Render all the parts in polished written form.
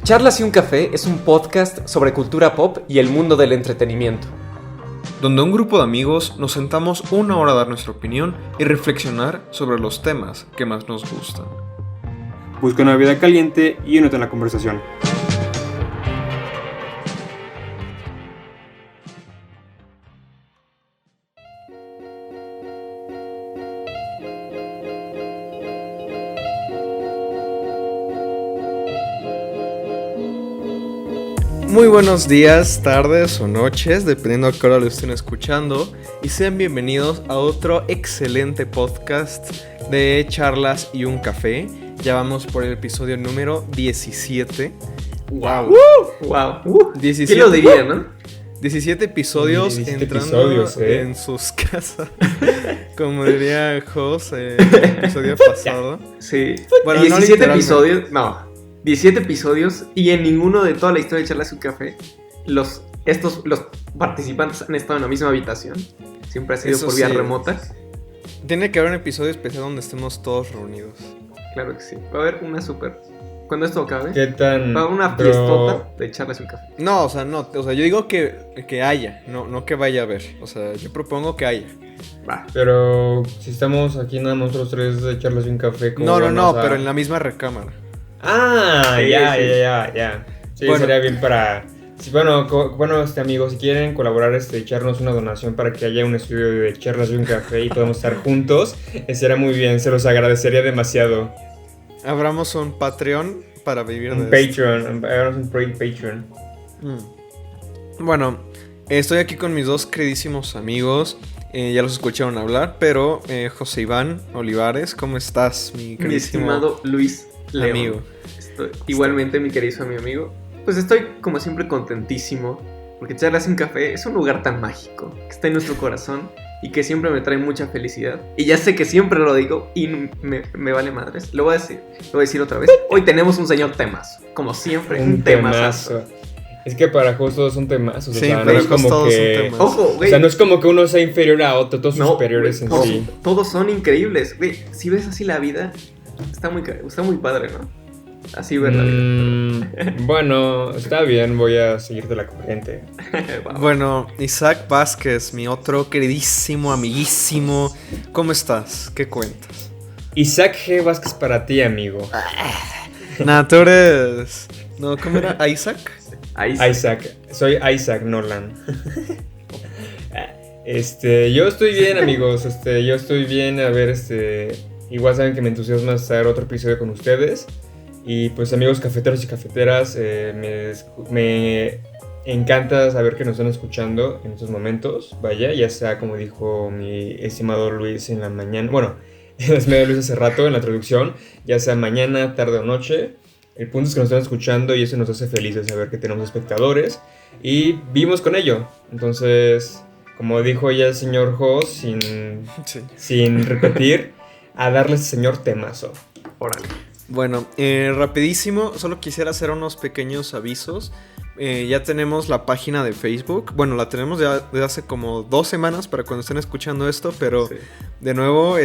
Charlas y un café es un podcast sobre cultura pop y el mundo del entretenimiento, donde un grupo de amigos nos sentamos una hora a dar nuestra opinión y reflexionar sobre los temas que más nos gustan. Busca una bebida caliente y únete en la conversación. Muy buenos días, tardes o noches, dependiendo a qué hora lo estén escuchando, y sean bienvenidos a otro excelente podcast de Charlas y un Café. Ya vamos por el episodio número 17. ¡Wow! ¡Wow! 17, ¿Quién lo diría, no? 17 episodios 17 entrando episodios, en sus casas, como diría Jos en el episodio pasado. Sí. Bueno, 17 no episodios, no. 17 episodios y en ninguno de toda la historia de Charlas y un Café los participantes han estado en la misma habitación. Siempre ha sido Eso por vía sí. remota. Tiene que haber un episodio especial donde estemos todos reunidos. Claro que sí. Va a haber una super... Cuando esto acabe, ¿Qué tan? va a haber una fiestota de Charlas y un Café. No, o sea, yo digo que haya, no que vaya a haber. O sea, yo propongo que haya. Va. Pero si estamos aquí nada más nosotros tres de charlas y un café. ¿cómo No, vamos a...? pero en la misma recámara. Ah, Sí, ya. Sí, Bueno. sería bien para... Sí, bueno, amigos, si quieren colaborar, echarnos una donación para que haya un estudio de charlas y un café y podamos estar juntos, será muy bien, se los agradecería demasiado. Abramos un Patreon para vivir Un de esto. Patreon, hagamos un Patreon. Bueno, estoy aquí con mis dos queridísimos amigos. Ya los escucharon hablar, pero José Iván Olivares, ¿cómo estás, mi Mi queridísimo estimado Luis León. amigo? Igualmente, mi querido mi amigo. Pues estoy, como siempre, contentísimo. Porque Charlas y un Café es un lugar tan mágico que está en nuestro corazón y que siempre me trae mucha felicidad. Y ya sé que siempre lo digo y me vale madres. Lo voy a decir otra vez. Hoy tenemos un señor temazo. Como siempre, un temazo. Es que para todos son temazos, Sí, o sea, no para es como todos son que... temas. Ojo, O güey. sea, no es como que uno sea inferior a otro, todos son superiores en güey, sí. Todos son increíbles. Güey, si ves así la vida, está muy padre, ¿no? Así ver la vida. Bueno, está bien, voy a seguirte la corriente. Wow. Bueno, Isaac Vázquez, mi otro queridísimo, amiguísimo. ¿Cómo estás? ¿Qué cuentas? Isaac G. Vázquez para ti, amigo. Nah, tú eres... No, ¿cómo era? ¿Isaac? Isaac, soy Isaac Nolan. Yo estoy bien, amigos. Yo estoy bien. A ver, igual saben que me entusiasma estar otro episodio con ustedes. Y pues, amigos cafeteros y cafeteras, me encanta saber que nos están escuchando en estos momentos. Vaya, ya sea como dijo mi estimado Luis en la mañana. Bueno, me Luis hace rato en la traducción. Ya sea mañana, tarde o noche. El punto es que nos están escuchando y eso nos hace felices saber que tenemos espectadores y vivimos con ello. Entonces, como dijo ya el señor Jos, sin repetir, a darle a este señor temazo. Órale. Bueno, rapidísimo, solo quisiera hacer unos pequeños avisos. Ya tenemos la página de Facebook. Bueno, la tenemos ya desde hace como 2 semanas para cuando estén escuchando esto, pero Sí. de nuevo,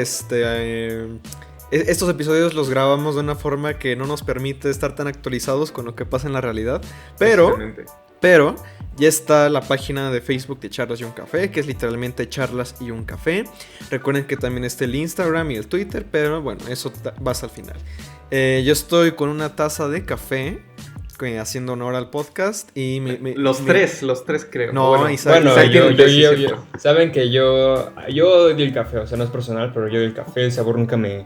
estos episodios los grabamos de una forma que no nos permite estar tan actualizados con lo que pasa en la realidad. Exactamente. Pero ya está la página de Facebook de Charlas y un Café, que es literalmente Charlas y un Café. Recuerden que también está el Instagram y el Twitter, pero bueno, eso va hasta el final. Yo estoy con una taza de café, haciendo honor al podcast. Y Los tres creo. No, Isaac Bueno, Isaac yo saben que yo odio el café, o sea, no es personal, pero yo odio el café, el sabor nunca me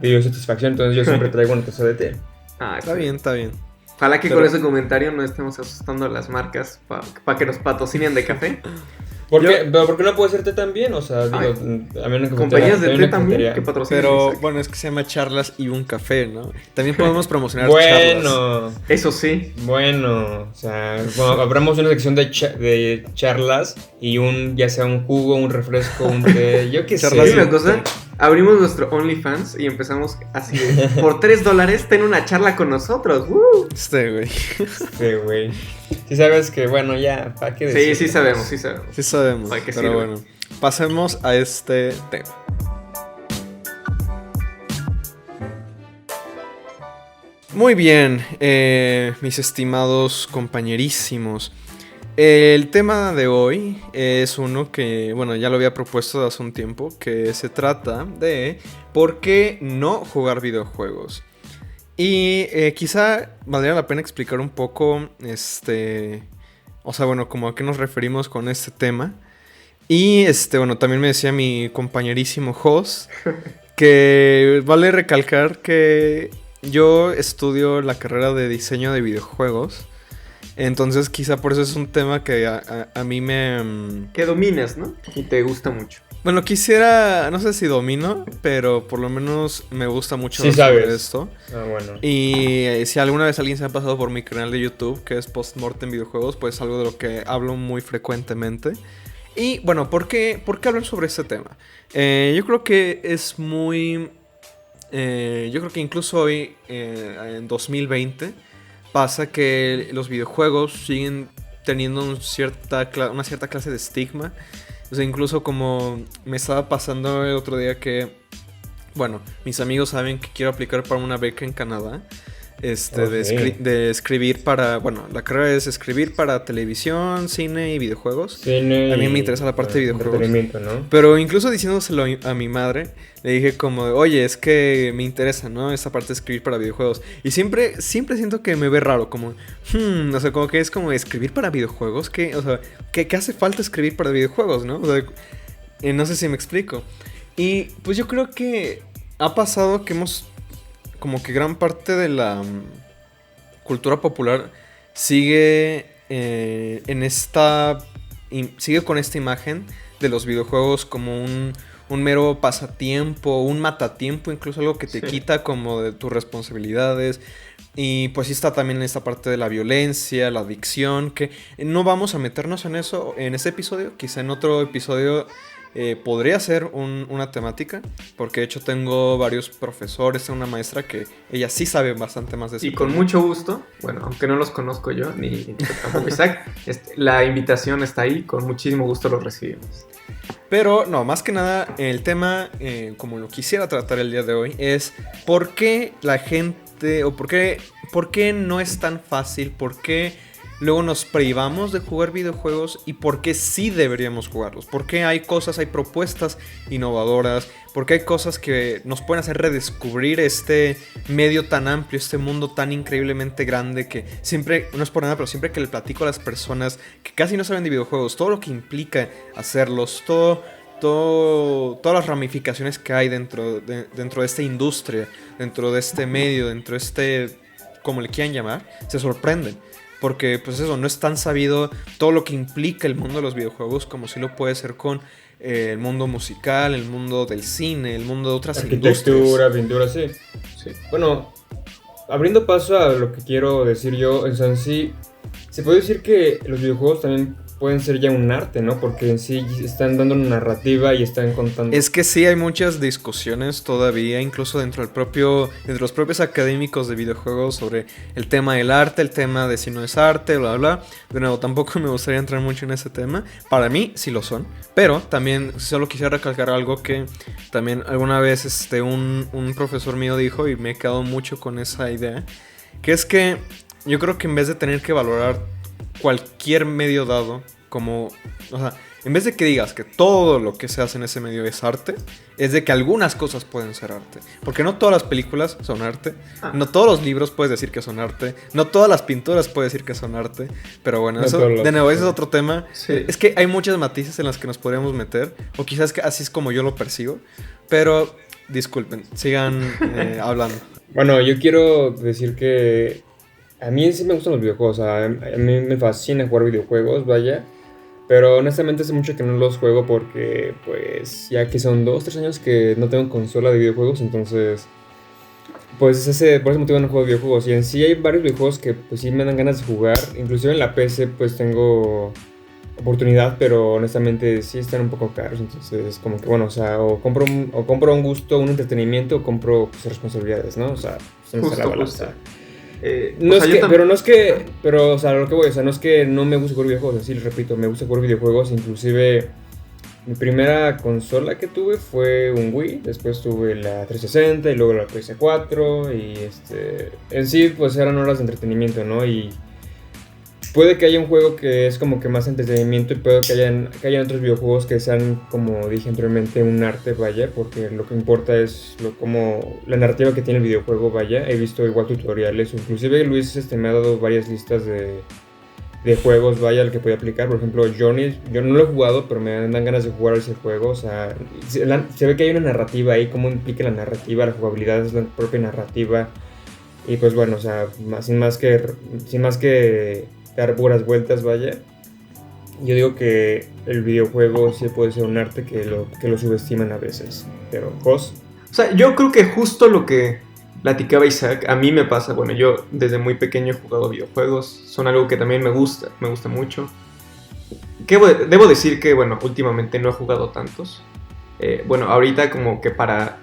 dio satisfacción, entonces yo siempre traigo una taza de té. Ah, Está bien. Ojalá que Pero- con ese comentario no estemos asustando a las marcas para que nos patrocinen de café. Pero ¿por qué no puede ser té también? O sea, digo, a mí una Compañías de té una también cafetería. que patrocinen. Pero Isaac. bueno, es que se llama Charlas y un Café, ¿no? También podemos promocionar charlas. Eso sí. Bueno, o sea, abramos una sección de charlas y ya sea un jugo, un refresco, un té, yo qué sé. Charlas Dime una cosa, abrimos nuestro OnlyFans y empezamos así de, por $3 ten una charla con nosotros. ¡Woo! Güey. Sí, güey. Sí sabes que, bueno, ya, ¿para qué decir? Sí sabemos. Sí sabemos, ¿Para qué pero sirve? bueno. Pasemos a este tema. Muy bien, mis estimados compañerísimos. El tema de hoy es uno que, bueno, ya lo había propuesto hace un tiempo, que se trata de ¿por qué no jugar videojuegos? Y quizá valdría la pena explicar un poco, o sea, bueno, como a qué nos referimos con este tema. Y, bueno, también me decía mi compañerísimo Jos que vale recalcar que yo estudio la carrera de diseño de videojuegos. Entonces quizá por eso es un tema que a mí me... Que dominas, ¿no? Y te gusta mucho. Bueno, quisiera, no sé si domino, pero por lo menos me gusta mucho Sí sobre sabes. esto. Ah, bueno. Y si alguna vez alguien se ha pasado por mi canal de YouTube, que es Postmortem Videojuegos, pues es algo de lo que hablo muy frecuentemente. Y bueno, ¿por qué hablar sobre este tema? Yo creo que es muy... yo creo que incluso hoy, en 2020, pasa que los videojuegos siguen teniendo una cierta clase de estigma. O sea, incluso como me estaba pasando el otro día que, bueno, mis amigos saben que quiero aplicar para una beca en Canadá. De escribir para, bueno, la carrera es escribir para televisión, cine y videojuegos. Cine A mí me interesa la parte de videojuegos. Entretenimiento, ¿no? Pero incluso diciéndoselo a mi madre, le dije como, oye, es que me interesa, ¿no? Esa parte de escribir para videojuegos. Y siempre siento que me ve raro, como, o sea, como que es como escribir para videojuegos. O sea, ¿qué hace falta escribir para videojuegos, no? O sea, no sé si me explico. Y pues yo creo que ha pasado que como que gran parte de la cultura popular sigue sigue con esta imagen de los videojuegos como un mero pasatiempo, un matatiempo, incluso algo que te quita como de tus responsabilidades. Y pues sí está también esta parte de la violencia, la adicción, que no vamos a meternos en eso en este episodio. Quizá en otro episodio podría ser una temática, porque de hecho tengo varios profesores, una maestra que ella sí sabe bastante más de eso. Y con mucho gusto, bueno, aunque no los conozco yo, ni tampoco Isaac, la invitación está ahí, con muchísimo gusto lo recibimos. Pero no, más que nada, el tema, como lo quisiera tratar el día de hoy, es por qué la gente, o por qué no es tan fácil, por qué luego nos privamos de jugar videojuegos y por qué sí deberíamos jugarlos. Por qué hay propuestas innovadoras, por qué hay cosas que nos pueden hacer redescubrir este medio tan amplio, este mundo tan increíblemente grande que siempre, no es por nada, pero siempre que le platico a las personas que casi no saben de videojuegos, todo lo que implica hacerlos, todas las ramificaciones que hay dentro de esta industria, dentro de este medio, dentro de como le quieran llamar, se sorprenden. Porque pues eso, no es tan sabido todo lo que implica el mundo de los videojuegos como si lo puede ser con el mundo musical, el mundo del cine, el mundo de otras industrias. Arquitectura, pintura, sí. Bueno, abriendo paso a lo que quiero decir yo, en sí, se puede decir que los videojuegos también pueden ser ya un arte, ¿no? Porque en sí están dando una narrativa y están contando... Es que sí hay muchas discusiones todavía, incluso entre los propios académicos de videojuegos sobre el tema del arte, el tema de si no es arte, bla, bla. De nuevo, tampoco me gustaría entrar mucho en ese tema. Para mí sí lo son, pero también solo quisiera recalcar algo que también alguna vez un profesor mío dijo y me he quedado mucho con esa idea, que es que yo creo que en vez de tener que valorar cualquier medio dado como, o sea, en vez de que digas que todo lo que se hace en ese medio es arte, es de que algunas cosas pueden ser arte. Porque no todas las películas son arte, no todos los libros puedes decir que son arte, no todas las pinturas puedes decir que son arte. Pero bueno, no eso, de nuevo, ese es otro tema. Sí. Es que hay muchas matices en las que nos podríamos meter, o quizás que así es como yo lo percibo. Pero disculpen, sigan hablando. Bueno, yo quiero decir que a mí sí me gustan los videojuegos, o sea, a mí me fascina jugar videojuegos, vaya. Pero honestamente hace mucho que no los juego porque, pues, ya que son 2-3 años que no tengo consola de videojuegos, entonces, pues, por ese motivo no juego videojuegos. Y en sí hay varios videojuegos que, pues, sí me dan ganas de jugar. Inclusive en la PC, pues, tengo oportunidad, pero honestamente sí están un poco caros. Entonces, como que, bueno, o sea, o compro un gusto, un entretenimiento, o compro, pues, responsabilidades, ¿no? O sea, se me sale la balanza. Pero, o sea, lo que voy, o sea, no es que no me guste jugar videojuegos, así les repito, me gusta jugar videojuegos, inclusive Mi primera consola que tuve fue un Wii, después tuve la 360 y luego la PS4 y en sí pues eran horas de entretenimiento, ¿no? Y puede que haya un juego que es como que más entretenimiento y puede que hayan otros videojuegos que sean, como dije anteriormente, un arte, vaya, porque lo que importa es como la narrativa que tiene el videojuego, vaya. He visto igual tutoriales, inclusive Luis me ha dado varias listas de juegos, vaya, al que puede aplicar. Por ejemplo, Journey, yo no lo he jugado, pero me dan ganas de jugar ese juego. O sea, se ve que hay una narrativa ahí, cómo implica la narrativa, la jugabilidad es la propia narrativa. Y pues bueno, o sea, sin más que dar puras vueltas, vaya. Yo digo que el videojuego sí puede ser un arte que lo subestiman a veces. Pero, ¿vos? O sea, yo creo que justo lo que platicaba Isaac, a mí me pasa. Bueno, yo desde muy pequeño he jugado videojuegos, son algo que también me gusta mucho. Debo decir que, bueno, últimamente no he jugado tantos. Bueno, ahorita como que para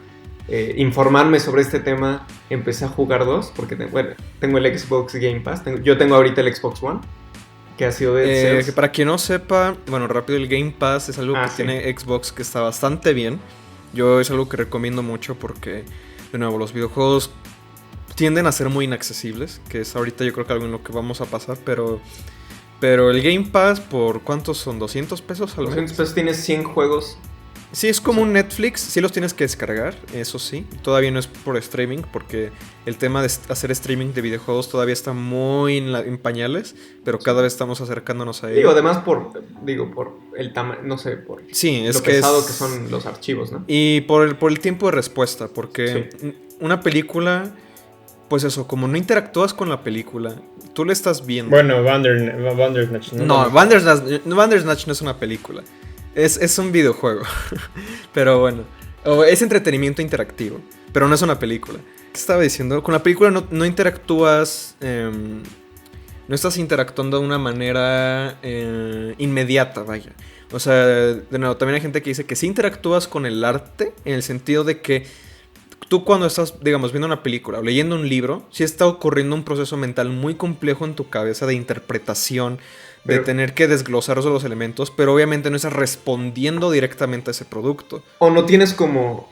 informarme sobre este tema empecé a jugar dos, porque tengo el Xbox Game Pass, yo tengo ahorita el Xbox One, que ha sido de que para quien no sepa, bueno, rápido, el Game Pass es algo que sí. tiene Xbox que está bastante bien. Yo es algo que recomiendo mucho porque, de nuevo, los videojuegos tienden a ser muy inaccesibles, que es ahorita yo creo que algo en lo que vamos a pasar, pero el Game Pass, ¿por cuántos son? ¿200 pesos al mes? 200 pesos tienes 100 juegos. Sí, es como un Netflix, sí los tienes que descargar, eso sí. Todavía no es por streaming, porque el tema de hacer streaming de videojuegos todavía está muy en pañales, pero cada vez estamos acercándonos a ello. Digo, además por el tamaño, no sé, por sí, es lo pesado que son los archivos, ¿no? Y por el tiempo de respuesta, porque una película, pues eso, como no interactúas con la película, tú le estás viendo. Bueno, Bandersnatch, ¿no? No, Bandersnatch no es una película. Es un videojuego. Pero bueno. Es entretenimiento interactivo. Pero no es una película. ¿Qué estaba diciendo? Con la película no interactúas. No estás interactuando de una manera inmediata, vaya. O sea, de nuevo, también hay gente que dice que sí interactúas con el arte. En el sentido de que tú cuando estás, digamos, viendo una película o leyendo un libro, sí está ocurriendo un proceso mental muy complejo en tu cabeza de interpretación, de tener que desglosar esos los elementos, pero obviamente no estás respondiendo directamente a ese producto. O no tienes como,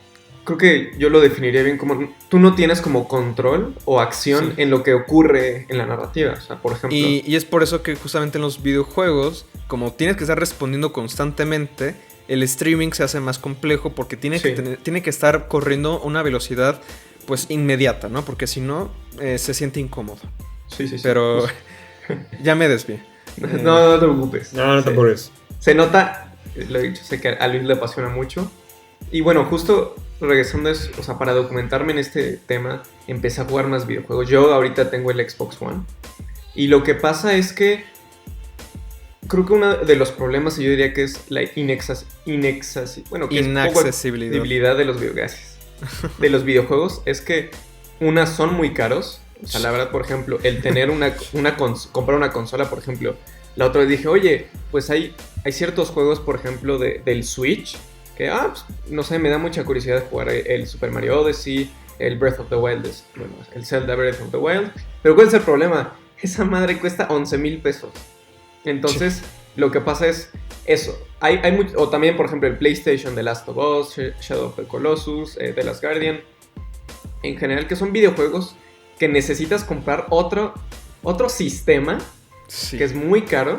creo que yo lo definiría bien como, tú no tienes como control o acción en lo que ocurre en la narrativa. O sea, por ejemplo. Y es por eso que justamente en los videojuegos, como tienes que estar respondiendo constantemente, el streaming se hace más complejo porque tiene que estar corriendo a una velocidad pues inmediata, ¿no? Porque si no, se siente incómodo. Sí. Pero ya me desvié. No te preocupes. No te preocupes. Se nota, lo he dicho, sé que a Luis le apasiona mucho. Y bueno, justo regresando, o sea, para documentarme en este tema, empecé a jugar más videojuegos. Yo ahorita tengo el Xbox One. Y lo que pasa es que creo que uno de los problemas, yo diría que es la inaccesibilidad de los videojuegos, es que son muy caros. O sea, la verdad, por ejemplo, el tener comprar una consola, por ejemplo, la otra vez dije, oye, pues hay ciertos juegos, por ejemplo, del Switch, que, pues, no sé, me da mucha curiosidad jugar el Super Mario Odyssey, el Breath of the Wild, el Zelda Breath of the Wild, pero ¿cuál es el problema? Esa madre cuesta 11,000 pesos. Entonces, lo que pasa es eso. O también, por ejemplo, el PlayStation, The Last of Us, Shadow of the Colossus, The Last Guardian, en general, que son videojuegos que necesitas comprar otro sistema que es muy caro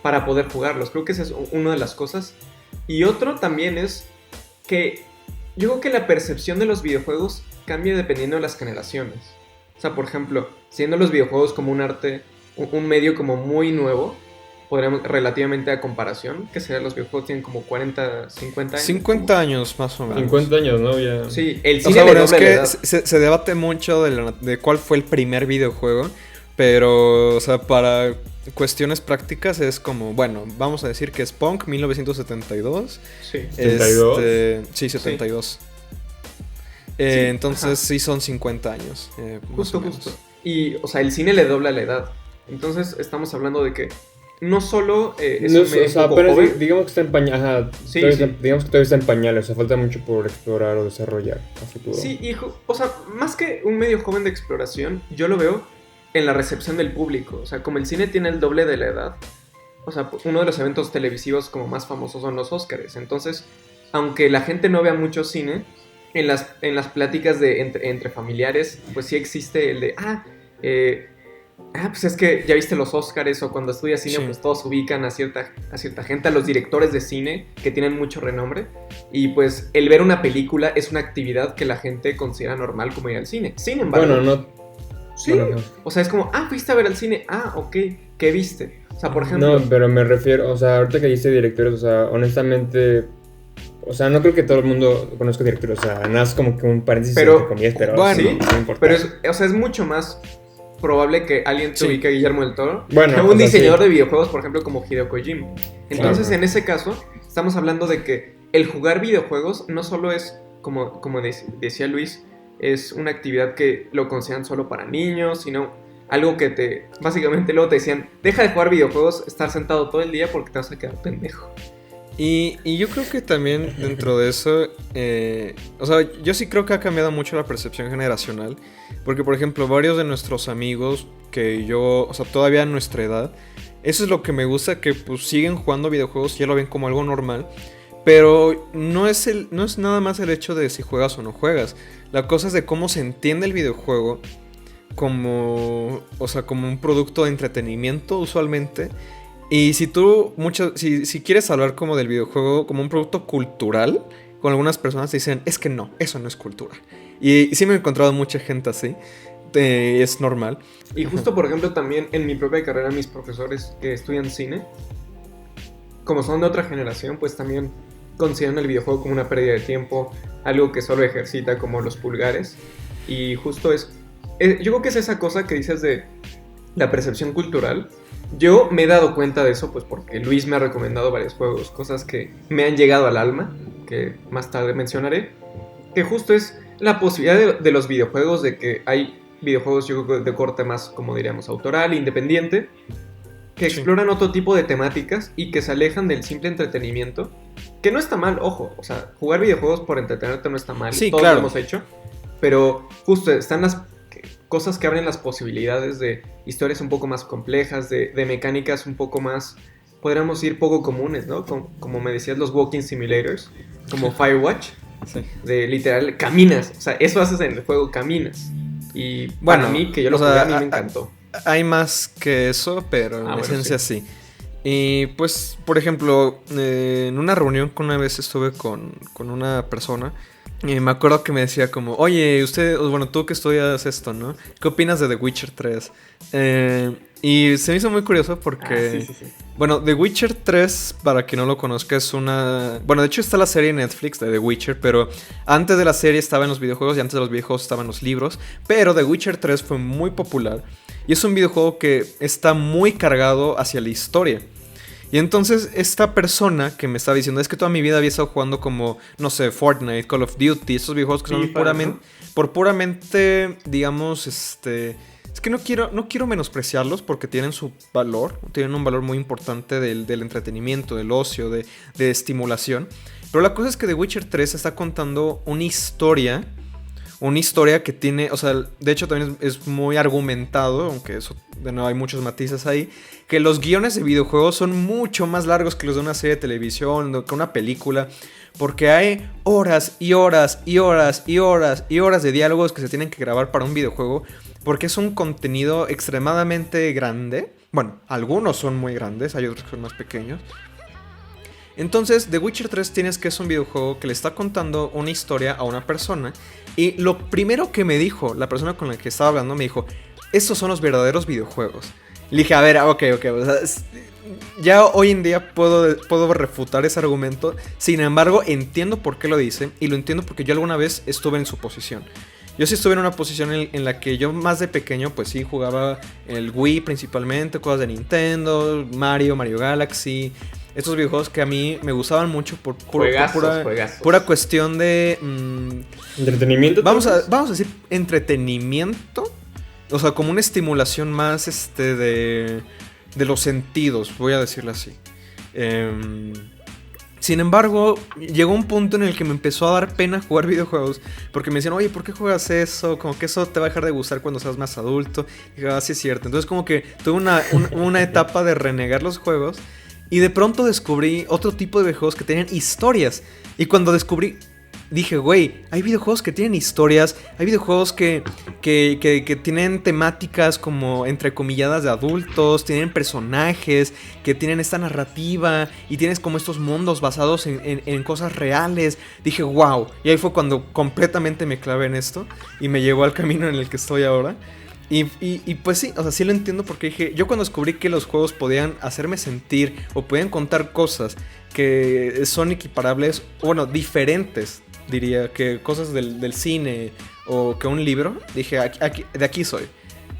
para poder jugarlos. Creo que esa es una de las cosas. Y otro también es que yo creo que la percepción de los videojuegos cambia dependiendo de las generaciones. O sea, por ejemplo, siendo los videojuegos como un arte, un medio como muy nuevo, podríamos, relativamente a comparación, que serían los videojuegos tienen como 40, 50 años. 50 años más o menos. 50 años, ¿no? Ya. Sí, el cine le doble la edad. Se debate mucho de cuál fue el primer videojuego, pero, o sea, para cuestiones prácticas es como, bueno, vamos a decir que es Punk 1972. Sí. ¿72? Sí, 72. Entonces sí son 50 años. Justo. Y, o sea, el cine le dobla la edad. Entonces estamos hablando de que no solo es un medio joven. Digamos que está en pañales. Digamos que todavía está en pañales. O sea, falta mucho por explorar o desarrollar a futuro. Sí, hijo. O sea, más que un medio joven de exploración, yo lo veo en la recepción del público. O sea, como el cine tiene el doble de la edad, o sea, uno de los eventos televisivos como más famosos son los Óscares. Entonces, aunque la gente no vea mucho cine, en las pláticas entre familiares, pues sí existe el de, pues es que ya viste los Óscares, o cuando estudias cine, Sí. pues todos ubican a cierta gente, a los directores de cine que tienen mucho renombre, y pues el ver una película es una actividad que la gente considera normal como ir al cine. Sin embargo, Bueno, no. sí, Bueno, o sea, es como, fuiste a ver al cine, ok, ¿qué viste? O sea, por ejemplo, no, pero me refiero, o sea, ahorita que dijiste directores, o sea, honestamente, o sea, no creo que todo el mundo conozca directores, o sea, nada más como que un paréntesis Pero, entre comillas, pero bueno, sí, sí importa. pero es mucho más probable que alguien te Sí. ubique a Guillermo del Toro Bueno, que o un sea, diseñador sí. de videojuegos, por ejemplo, como Hideo Kojima. Entonces, Claro. en ese caso, estamos hablando de que el jugar videojuegos no solo es, como decía Luis, es una actividad que lo consideran solo para niños, sino algo que básicamente luego te decían, deja de jugar videojuegos, estar sentado todo el día porque te vas a quedar pendejo. Y yo creo que también dentro de eso, o sea, yo sí creo que ha cambiado mucho la percepción generacional, porque por ejemplo, varios de nuestros amigos que yo, o sea, todavía en nuestra edad, eso es lo que me gusta, que pues siguen jugando videojuegos y ya lo ven como algo normal, pero no es nada más el hecho de si juegas o no juegas, la cosa es de cómo se entiende el videojuego como, o sea, como un producto de entretenimiento usualmente. Y si tú, si quieres hablar como del videojuego como un producto cultural, con algunas personas te dicen, es que no, eso no es cultura. Y sí me he encontrado mucha gente así, es normal. Y justo, por ejemplo, también en mi propia carrera, mis profesores que estudian cine, como son de otra generación, pues también consideran el videojuego como una pérdida de tiempo, algo que solo ejercita como los pulgares. Y justo yo creo que es esa cosa que dices de la percepción cultural. Yo me he dado cuenta de eso, pues porque Luis me ha recomendado varios juegos, cosas que me han llegado al alma, que más tarde mencionaré, que justo es la posibilidad de los videojuegos, de que hay videojuegos, yo creo que de corte más, como diríamos, autoral, independiente, que Sí. exploran otro tipo de temáticas y que se alejan del simple entretenimiento, que no está mal, ojo, o sea, jugar videojuegos por entretenerte no está mal, Sí, todos claro. lo hemos hecho, pero justo están las cosas que abren las posibilidades de historias un poco más complejas, de mecánicas un poco más, podríamos decir, poco comunes, ¿no? Como me decías, los walking simulators, como Firewatch, Sí. de literal, caminas, o sea, eso haces en el juego, caminas. Y Bueno, para mí, que yo lo o sea, jugué, a mí me encantó. Hay más que eso, pero en Bueno, esencia sí. Y pues, por ejemplo, en una reunión que una vez estuve con una persona, me acuerdo que me decía como, oye, bueno, tú que estudias esto, ¿no? ¿Qué opinas de The Witcher 3? Y se me hizo muy curioso porque, Sí. bueno, The Witcher 3, para quien no lo conozca, es una... Bueno, de hecho está la serie en Netflix de The Witcher, pero antes de la serie estaba en los videojuegos y antes de los videojuegos estaban los libros. Pero The Witcher 3 fue muy popular y es un videojuego que está muy cargado hacia la historia. Y entonces esta persona que me estaba diciendo, es que toda mi vida había estado jugando como, no sé, Fortnite, Call of Duty, estos videojuegos que son FIFA, puramente, ¿no? por puramente, digamos, es que no quiero menospreciarlos porque tienen su valor, tienen un valor muy importante del entretenimiento, del ocio, de estimulación. Pero la cosa es que The Witcher 3 está contando una historia que tiene, o sea, de hecho también es muy argumentado, aunque eso, de nuevo, hay muchos matices ahí, que los guiones de videojuegos son mucho más largos que los de una serie de televisión, que una película, porque hay horas y horas y horas y horas y horas de diálogos que se tienen que grabar para un videojuego, porque es un contenido extremadamente grande. Bueno, algunos son muy grandes, hay otros que son más pequeños. Entonces, The Witcher 3 tienes que es un videojuego que le está contando una historia a una persona. Y lo primero que me dijo la persona con la que estaba hablando, me dijo, estos son los verdaderos videojuegos. Le dije, a ver, ok, o sea, ya hoy en día puedo refutar ese argumento. Sin embargo, entiendo por qué lo dice. Y lo entiendo porque yo alguna vez estuve en su posición. Yo sí estuve en una posición en la que yo más de pequeño, pues sí, jugaba el Wii principalmente, cosas de Nintendo, Mario Galaxy. Estos videojuegos que a mí me gustaban mucho por Juegazos. pura cuestión de... ¿Entretenimiento? vamos a decir entretenimiento. O sea, como una estimulación más de los sentidos, voy a decirlo así. Sin embargo, llegó un punto en el que me empezó a dar pena jugar videojuegos. Porque me decían, oye, ¿por qué juegas eso? Como que eso te va a dejar de gustar cuando seas más adulto. Y dije, sí es cierto. Entonces como que tuve una etapa de renegar los juegos. Y de pronto descubrí otro tipo de videojuegos que tenían historias. Y cuando descubrí, dije, güey, hay videojuegos que tienen historias. Hay videojuegos que tienen temáticas como entrecomilladas de adultos. Tienen personajes que tienen esta narrativa. Y tienes como estos mundos basados en cosas reales. Dije, wow. Y ahí fue cuando completamente me clavé en esto. Y me llevó al camino en el que estoy ahora. Y pues sí, o sea, sí lo entiendo porque dije, yo cuando descubrí que los juegos podían hacerme sentir o podían contar cosas que son equiparables, bueno, diferentes, diría, que cosas del cine o que un libro, dije, de aquí soy.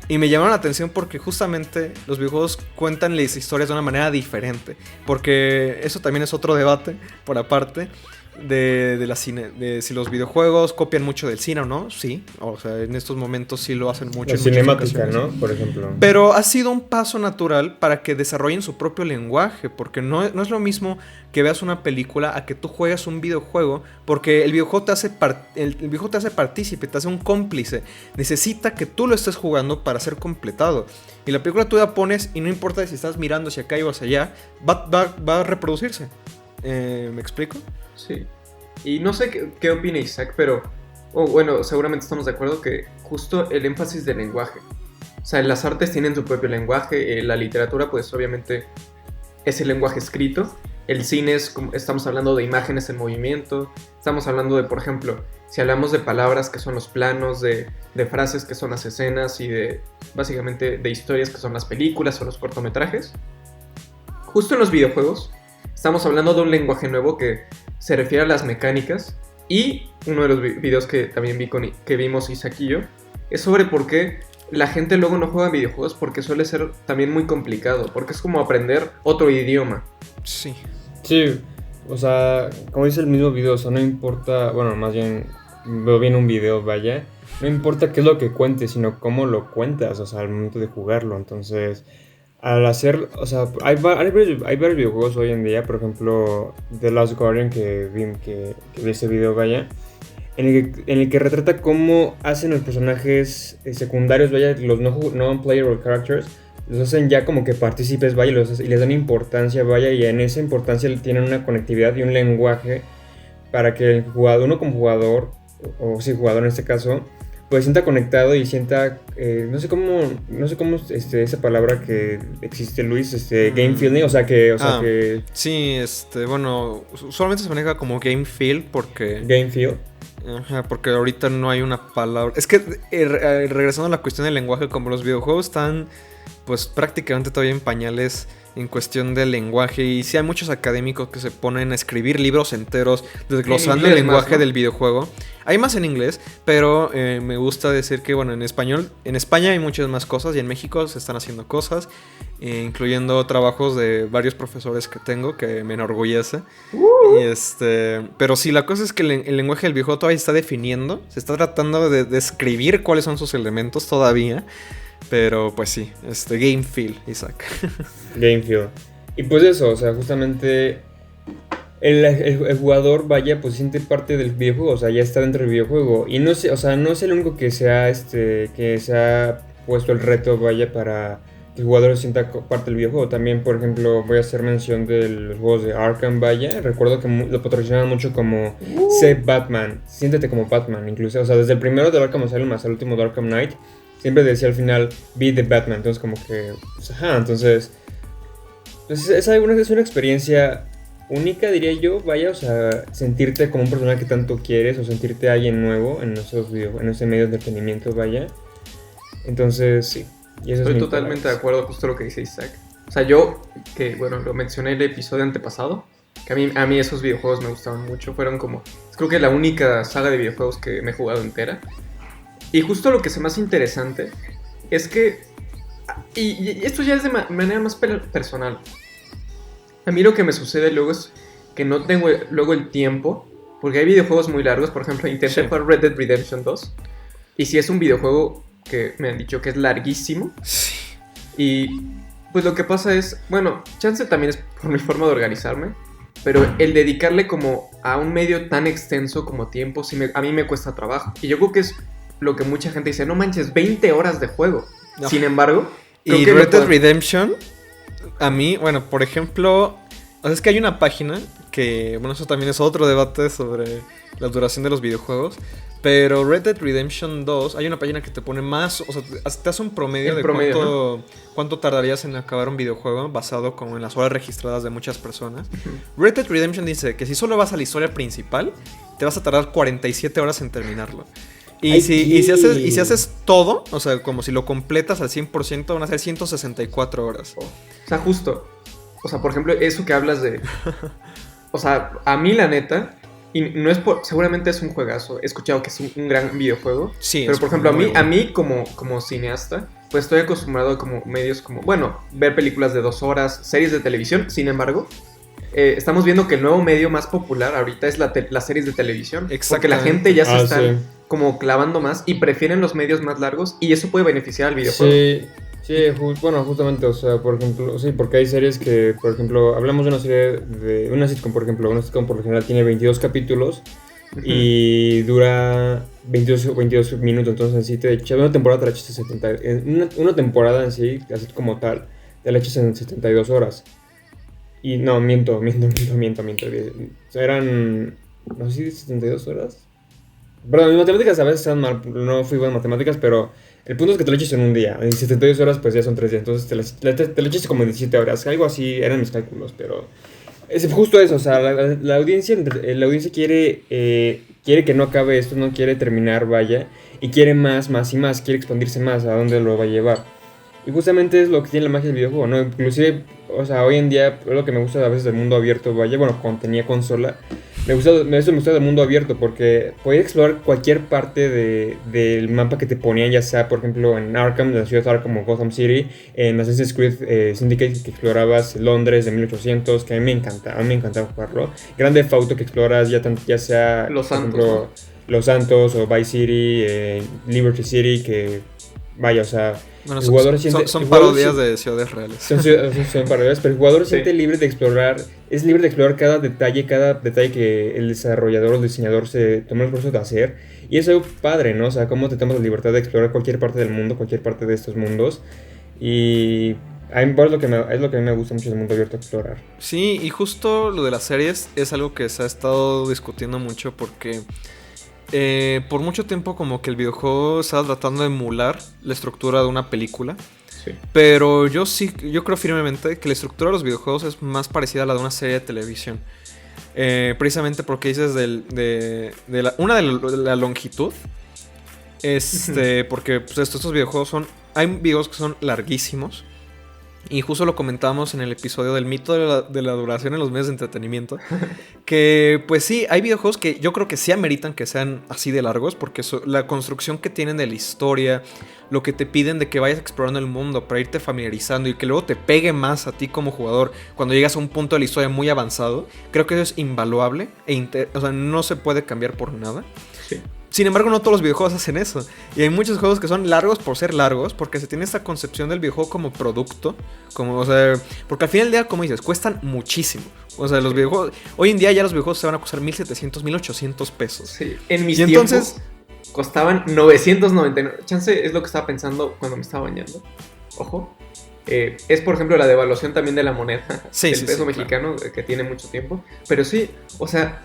Y me llamaron la atención porque justamente los videojuegos cuentan las historias de una manera diferente. Porque eso también es otro debate, por aparte, de la cine, de si los videojuegos copian mucho del cine o no. Sí, o sea, en estos momentos sí lo hacen mucho. La cinemática, ¿no? Por ejemplo. Pero ha sido un paso natural para que desarrollen su propio lenguaje, porque no es lo mismo que veas una película a que tú juegas un videojuego, porque el videojuego te hace partícipe, te hace un cómplice. Necesita que tú lo estés jugando para ser completado. Y la película tú la pones y no importa si estás mirando hacia acá o hacia allá, va a reproducirse. ¿Me explico? Sí. Y no sé qué opina Isaac, pero bueno, seguramente estamos de acuerdo que justo el énfasis del lenguaje. O sea, las artes tienen su propio lenguaje, la literatura pues obviamente es el lenguaje escrito, el cine es, estamos hablando de imágenes en movimiento, estamos hablando de, por ejemplo, si hablamos de palabras que son los planos, de frases que son las escenas y básicamente de historias que son las películas o los cortometrajes. Justo en los videojuegos estamos hablando de un lenguaje nuevo que se refiere a las mecánicas, y uno de los videos que también que vimos Isaac y yo es sobre por qué la gente luego no juega videojuegos, porque suele ser también muy complicado, porque es como aprender otro idioma. Sí. Sí, o sea, como dice el mismo video, o sea, no importa, bueno, más bien veo bien un video, vaya, no importa qué es lo que cuentes, sino cómo lo cuentas, o sea, al momento de jugarlo. Entonces, al hacer, o sea, hay varios videojuegos hoy en día, por ejemplo, The Last Guardian, que vi ese video, vaya, en el que retrata cómo hacen los personajes secundarios, vaya, los non-playable characters, los hacen ya como que partícipes, vaya, y les dan importancia, vaya, y en esa importancia tienen una conectividad y un lenguaje para que el jugador, uno como jugador, o sí, jugador en este caso, pues sienta conectado y sienta, no sé cómo esa palabra que existe, Luis, game feeling, o sea que sí, bueno, usualmente se maneja como game feel porque game feel. Ajá, porque ahorita no hay una palabra. Es que regresando a la cuestión del lenguaje, como los videojuegos están pues prácticamente todavía en pañales en cuestión del lenguaje, y sí hay muchos académicos que se ponen a escribir libros enteros desglosando el lenguaje más, ¿no?, del videojuego. Hay más en inglés, pero me gusta decir que, bueno, en español, en España hay muchas más cosas, y en México se están haciendo cosas, incluyendo trabajos de varios profesores que tengo, que me enorgullece. Pero sí, la cosa es que el lenguaje del videojuego todavía está definiendo, se está tratando de describir cuáles son sus elementos todavía. Pero pues sí, game feel, Isaac. Game feel. Y pues eso, o sea, justamente el jugador, vaya, pues siente parte del videojuego, o sea, ya está dentro del videojuego. Y no sé, o sea, no es el único que se ha puesto el reto, vaya, para que el jugador sienta parte del videojuego. También, por ejemplo, voy a hacer mención de los juegos de Arkham, vaya. Recuerdo que lo patrocinaban mucho como Sé Batman, siéntete como Batman, incluso. O sea, desde el primero de Arkham Asylum hasta el último de Arkham Knight, siempre decía al final, be the Batman. Entonces como que, pues, entonces pues es una experiencia única, diría yo, vaya, o sea, sentirte como un personaje que tanto quieres, o sentirte alguien nuevo en ese medio de entretenimiento, vaya. Entonces, sí. Y eso estoy totalmente de acuerdo, justo lo que dice Isaac. O sea, yo, que bueno, lo mencioné en el episodio antepasado, que a mí esos videojuegos me gustaban mucho, fueron como, creo que la única saga de videojuegos que me he jugado entera. Y justo lo que es más interesante es que, y esto ya es de manera más personal, a mí lo que me sucede luego es que no tengo luego el tiempo, porque hay videojuegos muy largos. Por ejemplo, intenté jugar Red Dead Redemption 2, y si es un videojuego que me han dicho que es larguísimo, sí. Y pues lo que pasa es, bueno, chance también es por mi forma de organizarme, pero el dedicarle como a un medio tan extenso como tiempo, a mí me cuesta trabajo. Y yo creo que es lo que mucha gente dice, no manches, 20 horas de juego. No. Sin embargo... Y Red Dead Redemption, a mí, bueno, por ejemplo, o sea, es que hay una página que, bueno, eso también es otro debate sobre la duración de los videojuegos, pero Red Dead Redemption 2, hay una página que te pone más, o sea, te hace un promedio cuánto tardarías en acabar un videojuego basado como en las horas registradas de muchas personas. Red Dead Redemption dice que si solo vas a la historia principal, te vas a tardar 47 horas en terminarlo. Y si haces todo, o sea, como si lo completas al 100%, van a ser 164 horas. O sea, justo. O sea, por ejemplo, eso que hablas de... O sea, a mí la neta, y no es por... Seguramente es un juegazo. He escuchado que es un gran videojuego. Sí. Pero, por ejemplo, a mí como cineasta, pues estoy acostumbrado a como medios como... Bueno, ver películas de 2 horas, series de televisión. Sin embargo, estamos viendo que el nuevo medio más popular ahorita es las series de televisión. Porque la gente ya se está como clavando más y prefieren los medios más largos y eso puede beneficiar al videojuego. Sí, bueno, justamente, o sea, por ejemplo, sí, porque hay series que, por ejemplo, hablamos de una serie de una sitcom, por ejemplo, una sitcom por lo general tiene 22 capítulos y dura 22 minutos, entonces en sí te echas una temporada, te la echas en 70, una temporada en sí, así como tal, te la echas en 72 horas. Y no, miento. O sea, eran, no sé si 72 horas. Perdón, mis matemáticas a veces están mal, no fui bueno en matemáticas, pero el punto es que te lo eches en un día. En 72 horas pues ya son 3 días, entonces te lo eches como en 17 horas. Algo así eran mis cálculos, pero es justo eso, o sea, la audiencia quiere que no acabe esto, no quiere terminar, vaya, y quiere más y más, quiere expandirse más a dónde lo va a llevar. Y justamente es lo que tiene la magia del videojuego, ¿no? Inclusive, o sea, hoy en día es lo que me gusta a veces del mundo abierto, vaya, bueno, cuando tenía consola, me gusta del mundo abierto porque podías explorar cualquier parte del mapa que te ponían, ya sea, por ejemplo, en Arkham, la ciudad de Arkham o Gotham City, en Assassin's Creed Syndicate, que explorabas Londres de 1800, que a mí me encantaba jugarlo. Grande Theft Auto, que exploras ya sea, Los por Santos, ejemplo, ¿no? Los Santos o Vice City, Liberty City, que vaya, o sea... Bueno, el jugador son parodias de ciudades reales. Son parodias, pero el jugador se siente libre de explorar, es libre de explorar cada detalle que el desarrollador o el diseñador se tomó el esfuerzo de hacer. Y eso es padre, ¿no? O sea, cómo te tomas la libertad de explorar cualquier parte del mundo, cualquier parte de estos mundos. Y a mí es lo que a mí me gusta mucho del mundo abierto, explorar. Sí, y justo lo de las series es algo que se ha estado discutiendo mucho porque... por mucho tiempo como que el videojuego estaba tratando de emular la estructura de una película. Sí. Pero yo creo firmemente que la estructura de los videojuegos es más parecida a la de una serie de televisión. Precisamente porque dices de la longitud. Porque pues, estos videojuegos hay videojuegos que son larguísimos. Y justo lo comentábamos en el episodio del mito de la duración en los medios de entretenimiento. Que pues sí, hay videojuegos que yo creo que sí ameritan que sean así de largos. Porque la construcción que tienen de la historia, lo que te piden de que vayas explorando el mundo para irte familiarizando y que luego te pegue más a ti como jugador cuando llegas a un punto de la historia muy avanzado. Creo que eso es invaluable o sea, no se puede cambiar por nada. Sí. Sin embargo, no todos los videojuegos hacen eso. Y hay muchos juegos que son largos por ser largos, porque se tiene esta concepción del videojuego como producto. O sea, porque al final del día, como dices, cuestan muchísimo. O sea, los videojuegos... Hoy en día ya los videojuegos se van a costar 1,700, 1,800 pesos. Sí, en mis tiempos costaban 999. Chance es lo que estaba pensando cuando me estaba bañando. Ojo. Es, por ejemplo, la devaluación también de la moneda del peso mexicano, claro, que tiene mucho tiempo. Pero sí, o sea,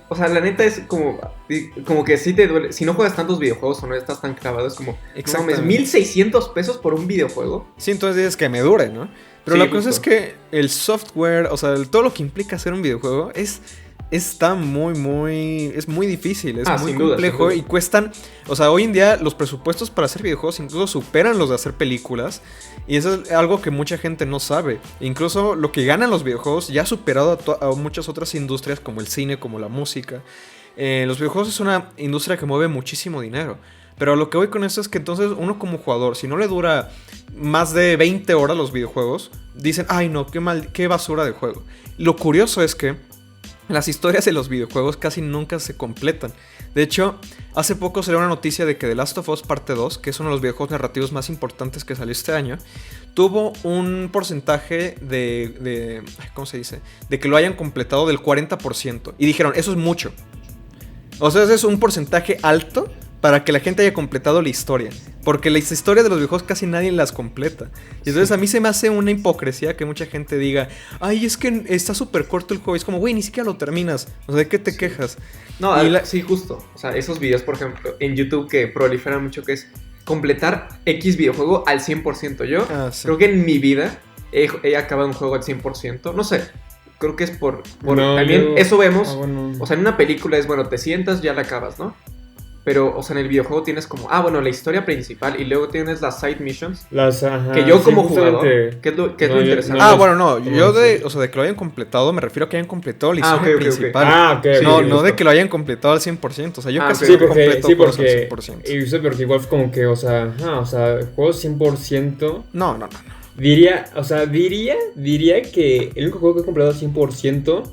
la neta es como que sí te duele. Si no juegas tantos videojuegos o no estás tan clavado, es como, no mames, 1,600 pesos por un videojuego. Sí, entonces dices que me dure, ¿no? Pero sí, la cosa es que el software, o sea, todo lo que implica hacer un videojuego está es muy difícil, es muy complejo. Duda. Y cuestan, o sea, hoy en día los presupuestos para hacer videojuegos incluso superan los de hacer películas. Y eso es algo que mucha gente no sabe. Incluso lo que ganan los videojuegos ya ha superado a muchas otras industrias como el cine, como la música. Los videojuegos es una industria que mueve muchísimo dinero. Pero lo que voy con esto es que entonces uno como jugador, si no le dura más de 20 horas los videojuegos, dicen, ay no, qué basura de juego. Lo curioso es que las historias de los videojuegos casi nunca se completan. De hecho, hace poco salió una noticia de que The Last of Us Parte 2, que es uno de los videojuegos narrativos más importantes que salió este año, tuvo un porcentaje de ¿cómo se dice? De que lo hayan completado del 40%. Y dijeron, eso es mucho. O sea, ese es un porcentaje alto para que la gente haya completado la historia. Porque las historias de los videojuegos casi nadie las completa. Y entonces a mí se me hace una hipocresía que mucha gente diga, ay, es que está súper corto el juego. Es como, güey, ni siquiera lo terminas. O sea, ¿de qué te quejas? No, sí, justo. O sea, esos videos, por ejemplo, en YouTube que proliferan mucho, que es completar X videojuego al 100%. Yo creo que en mi vida he acabado un juego al 100%. No sé. Creo que es por No, también eso vemos. bueno. O sea, en una película es, bueno, te sientas, ya la acabas, ¿no? Pero, o sea, en el videojuego tienes como, bueno, la historia principal y luego tienes las side missions. Ajá, Que yo como justamente. jugador, ¿qué es lo No, interesante? Bueno, no, yo o sea, de que lo hayan completado, me refiero a que hayan completado la historia principal. Ok. No de que lo hayan completado al 100%. O sea, yo casi Sí, no completo juegos al 100%. Y usted, porque igual como que, o sea, juegos 100%. No. Diría que el único juego que he completado al 100%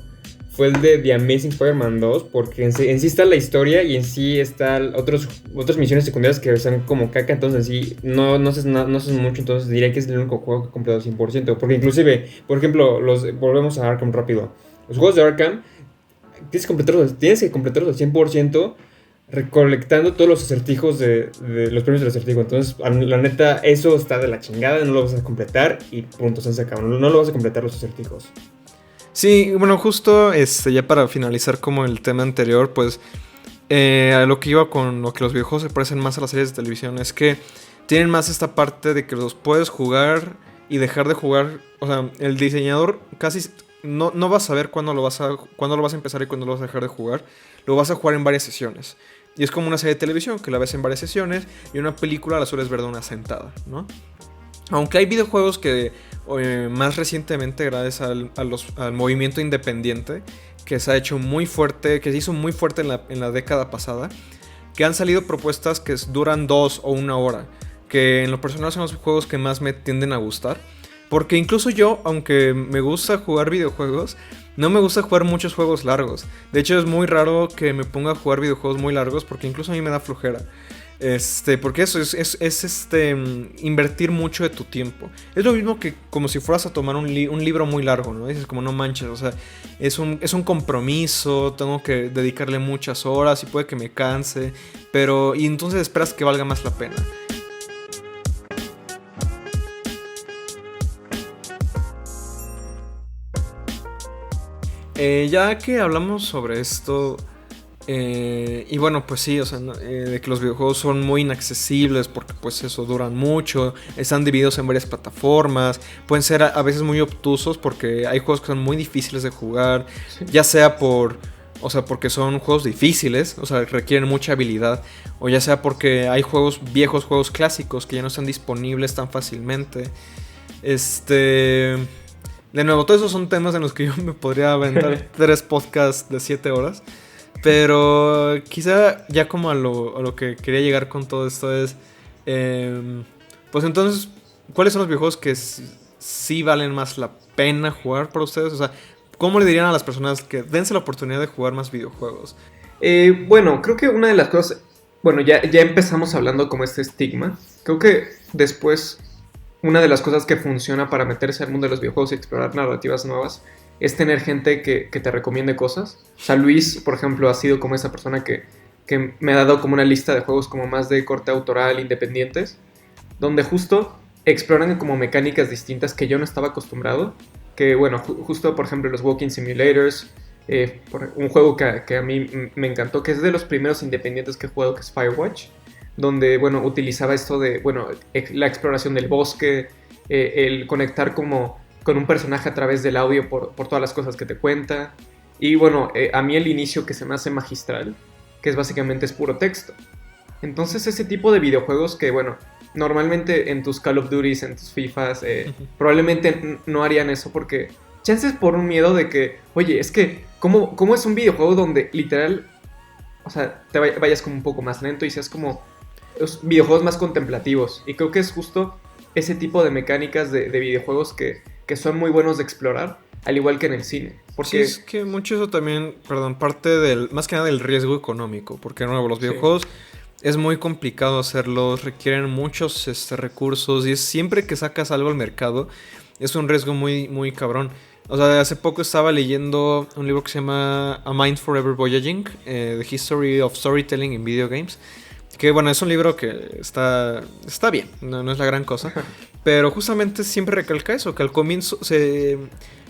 fue el de The Amazing Spider-Man 2, porque en sí está la historia y en sí están otras misiones secundarias que son como caca, entonces en sí no sé mucho, entonces diría que es el único juego que he completado al 100%, porque inclusive, por ejemplo, volvemos a Arkham rápido. Los juegos de Arkham tienes que completarlos al 100%, recolectando todos los acertijos de los premios del acertijo. Entonces, la neta, eso está de la chingada, no lo vas a completar y punto, se acabó. No lo vas a completar los acertijos. Sí, bueno, justo ya para finalizar como el tema anterior, pues a lo que iba con lo que los videojuegos se parecen más a las series de televisión es que tienen más esta parte de que los puedes jugar y dejar de jugar. O sea, el diseñador casi no vas a saber cuándo lo vas a empezar y cuándo lo vas a dejar de jugar. Lo vas a jugar en varias sesiones. Y es como una serie de televisión que la ves en varias sesiones y una película la sueles ver de una sentada, ¿no? Aunque hay videojuegos que más recientemente, gracias al movimiento independiente, que se ha hecho muy fuerte, que se hizo muy fuerte en la década pasada, que han salido propuestas que duran 2 o 1 hora, que en lo personal son los juegos que más me tienden a gustar. Porque incluso yo, aunque me gusta jugar videojuegos, no me gusta jugar muchos juegos largos. De hecho, es muy raro que me ponga a jugar videojuegos muy largos, porque incluso a mí me da flojera. Porque eso es invertir mucho de tu tiempo. Es lo mismo que como si fueras a tomar un libro muy largo, ¿no? Dices como no manches, o sea, es un compromiso, tengo que dedicarle muchas horas y puede que me canse, y entonces esperas que valga más la pena. Ya que hablamos sobre esto, y bueno, pues sí, o sea, de que los videojuegos son muy inaccesibles porque pues eso, duran mucho, están divididos en varias plataformas, pueden ser a veces muy obtusos porque hay juegos que son muy difíciles de jugar, sí. Ya sea porque son juegos difíciles, o sea, requieren mucha habilidad, o ya sea porque hay viejos juegos clásicos que ya no están disponibles tan fácilmente. De nuevo, todos esos son temas en los que yo me podría aventar 3 podcasts de 7 horas. Pero quizá ya como a lo que quería llegar con todo esto es... pues entonces, ¿cuáles son los videojuegos que sí valen más la pena jugar para ustedes? O sea, ¿cómo le dirían a las personas que dense la oportunidad de jugar más videojuegos? Bueno, creo que una de las cosas... Bueno, ya empezamos hablando como este estigma. Creo que después... Una de las cosas que funciona para meterse al mundo de los videojuegos y explorar narrativas nuevas es tener gente que te recomiende cosas. O sea, Luis, por ejemplo, ha sido como esa persona que me ha dado como una lista de juegos como más de corte autoral, independientes, donde justo exploran como mecánicas distintas que yo no estaba acostumbrado. Que bueno, justo por ejemplo los Walking Simulators, un juego que a mí me encantó, que es de los primeros independientes que he jugado, que es Firewatch, donde, bueno, utilizaba esto de, bueno, la exploración del bosque, el conectar como con un personaje a través del audio por todas las cosas que te cuenta. Y, bueno, a mí el inicio que se me hace magistral, que es básicamente es puro texto. Entonces, ese tipo de videojuegos que, bueno, normalmente en tus Call of Duties, en tus FIFAs, probablemente no harían eso porque chances por un miedo de que, oye, es que, ¿cómo es un videojuego donde literal, o sea, te vayas como un poco más lento y seas como... Los videojuegos más contemplativos, y creo que es justo ese tipo de mecánicas de videojuegos que son muy buenos de explorar, al igual que en el cine. Sí, Porque es que mucho eso también, perdón, parte más que nada del riesgo económico, porque de nuevo los Sí. videojuegos es muy complicado hacerlos, requieren muchos recursos y siempre que sacas algo al mercado es un riesgo muy, muy cabrón. O sea, hace poco estaba leyendo un libro que se llama A Mind Forever Voyaging, The History of Storytelling in Video Games. Que bueno, es un libro que está bien, no es la gran cosa. Pero justamente siempre recalca eso, que al comienzo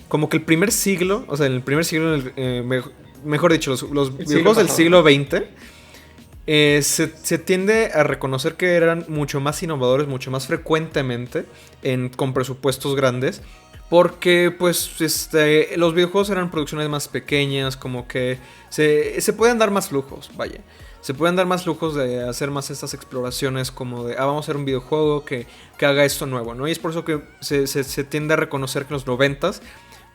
como que el primer siglo, o sea, en el primer siglo, mejor dicho, los videojuegos del siglo XX, se tiende a reconocer que eran mucho más innovadores, mucho más frecuentemente, con presupuestos grandes. Porque pues los videojuegos eran producciones más pequeñas, como que se pueden dar más lujos, vaya. Se pueden dar más lujos de hacer más estas exploraciones como de, vamos a hacer un videojuego que haga esto nuevo, ¿no? Y es por eso que se tiende a reconocer que en los 90s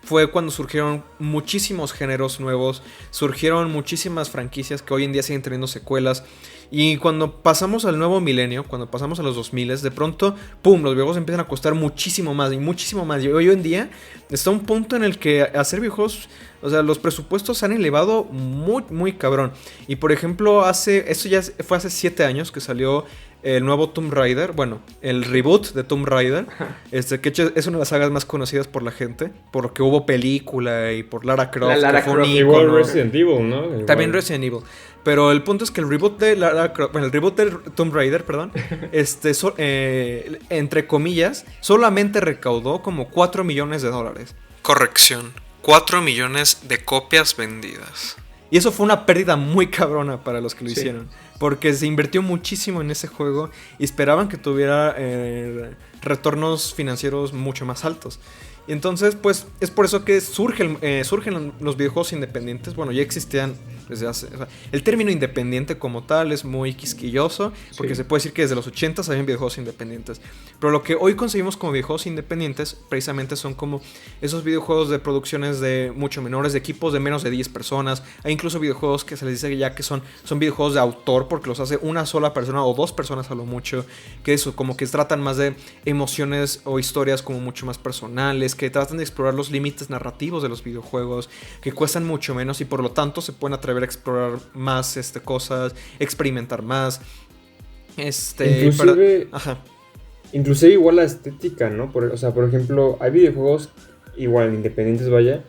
fue cuando surgieron muchísimos géneros nuevos, surgieron muchísimas franquicias que hoy en día siguen teniendo secuelas. Y cuando pasamos al nuevo milenio, cuando pasamos a los 2000, de pronto, ¡pum!, los videojuegos empiezan a costar muchísimo más y muchísimo más. Y hoy en día está un punto en el que hacer videojuegos, o sea, los presupuestos se han elevado muy, muy cabrón. Y por ejemplo, esto ya fue hace 7 años que salió el nuevo Tomb Raider, bueno, el reboot de Tomb Raider, que es una de las sagas más conocidas por la gente, porque hubo película y por Lara Croft, Lara que fue un Croft. ícono. Igual Resident Evil, ¿no? Igual. También Resident Evil. Pero el punto es que el reboot de Lara Croft, bueno, el reboot de Tomb Raider, perdón, entre comillas, solamente recaudó como $4 millones. Corrección, 4 millones de copias vendidas. Y eso fue una pérdida muy cabrona para los que lo hicieron. Porque se invirtió muchísimo en ese juego y esperaban que tuviera retornos financieros mucho más altos. Y entonces, pues, es por eso que surgen los videojuegos independientes. Bueno, ya existían desde hace... O sea, el término independiente como tal es muy quisquilloso, porque se puede decir que desde los 80s habían videojuegos independientes. Pero lo que hoy concebimos como videojuegos independientes, precisamente son como esos videojuegos de producciones de mucho menores, de equipos de menos de 10 personas. Hay incluso videojuegos que se les dice ya que son videojuegos de autor, porque los hace una sola persona o 2 personas a lo mucho. Que eso, como que tratan más de emociones o historias como mucho más personales, que tratan de explorar los límites narrativos de los videojuegos, que cuestan mucho menos y por lo tanto se pueden atrever a explorar más cosas, experimentar más. Inclusive igual la estética, ¿no? O sea, por ejemplo, hay videojuegos igual independientes, vaya,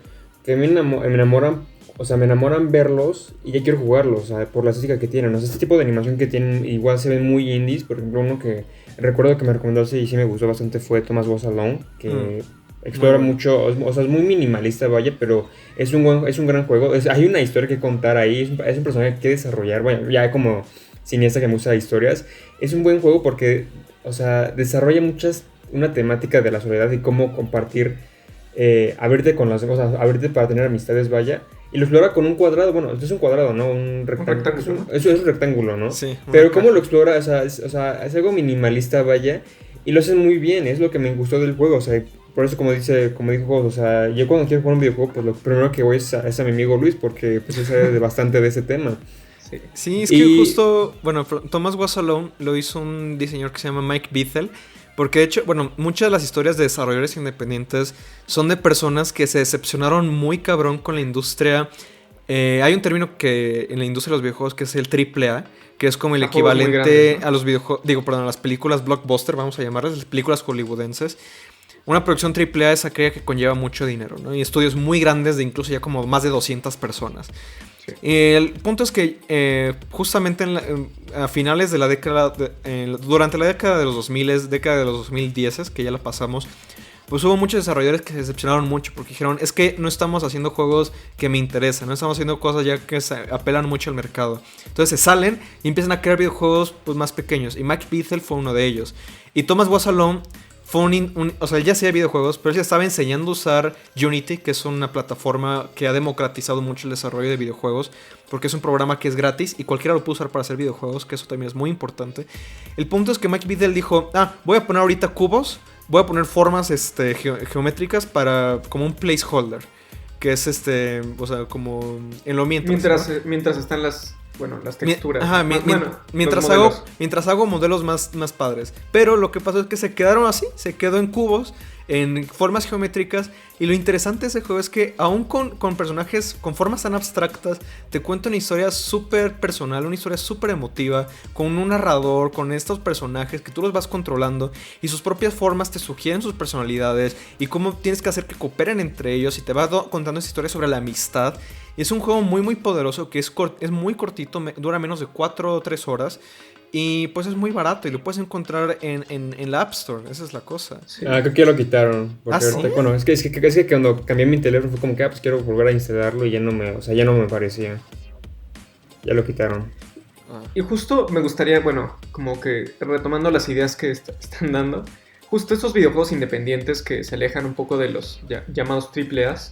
que me enamoran, o sea, me enamoran verlos y ya quiero jugarlos, o sea, por la estética que tienen. O sea, este tipo de animación que tienen igual se ven muy indies. Por ejemplo, uno que recuerdo que me recomendaste y sí me gustó bastante fue Thomas Was Alone, que explora mucho, o sea, es muy minimalista, vaya, pero es un gran juego. Hay una historia que contar ahí, es un personaje que desarrollar, bueno, ya como cineasta que me gusta historias, es un buen juego porque, o sea, desarrolla una temática de la soledad y cómo compartir, abrirte con las cosas, abrirte para tener amistades, vaya. Y lo explora con un cuadrado, bueno, es un cuadrado, ¿no? Un rectángulo. Es un rectángulo, ¿no? Sí. Pero cómo lo explora, o sea, es algo minimalista, vaya, y lo hacen muy bien, es lo que me gustó del juego, o sea, por eso como dijo, o sea, yo cuando quiero jugar un videojuego, pues lo primero que voy es a mi amigo Luis, porque pues él sabe bastante de ese tema. Sí, es que justo, bueno, Thomas Was Alone lo hizo un diseñador que se llama Mike Bithell. Porque de hecho, bueno, muchas de las historias de desarrolladores independientes son de personas que se decepcionaron muy cabrón con la industria. Hay un término que en la industria de los videojuegos que es el AAA, que es como el equivalente grandes, ¿no? A los videojuegos, a las películas blockbuster, vamos a llamarlas, las películas hollywoodenses. Una producción AAA es aquella que conlleva mucho dinero, ¿no? Y estudios muy grandes de incluso ya como más de 200 personas. Sí. El punto es que justamente a finales de la década, durante la década de los 2000, década de los 2010, que ya la pasamos, pues hubo muchos desarrolladores que se decepcionaron mucho porque dijeron, es que no estamos haciendo juegos que me interesan, no estamos haciendo cosas ya que se apelan mucho al mercado. Entonces se salen y empiezan a crear videojuegos pues, más pequeños, y Mike Bithell fue uno de ellos. Y Thomas Was Alone fue o sea, él ya hacía videojuegos, pero él ya estaba enseñando a usar Unity, que es una plataforma que ha democratizado mucho el desarrollo de videojuegos, porque es un programa que es gratis y cualquiera lo puede usar para hacer videojuegos, que eso también es muy importante. El punto es que Mike Bithell dijo, voy a poner ahorita cubos, voy a poner formas geométricas como un placeholder, que es o sea, como en lo mientras están las texturas. Mientras hago modelos más padres. Pero lo que pasó es que se quedaron así, se quedó en cubos. en formas geométricas. Y lo interesante de ese juego es que aún con personajes con formas tan abstractas, te cuenta una historia súper personal, una historia súper emotiva, con un narrador, con estos personajes que tú los vas controlando y sus propias formas te sugieren sus personalidades y cómo tienes que hacer que cooperen entre ellos, y te va contando esta historia sobre la amistad. Y es un juego muy muy poderoso que es muy cortito, dura menos de 4 o 3 horas. Y pues es muy barato y lo puedes encontrar en la App Store. Esa es la cosa. Sí. Creo que ya lo quitaron. Porque ¿Sí? ahorita, bueno, es que cuando cambié mi teléfono fue como que, pues quiero volver a instalarlo y ya no me parecía. Ya lo quitaron. Y justo me gustaría, bueno, como que retomando las ideas que están dando, justo estos videojuegos independientes que se alejan un poco de los llamados AAAs,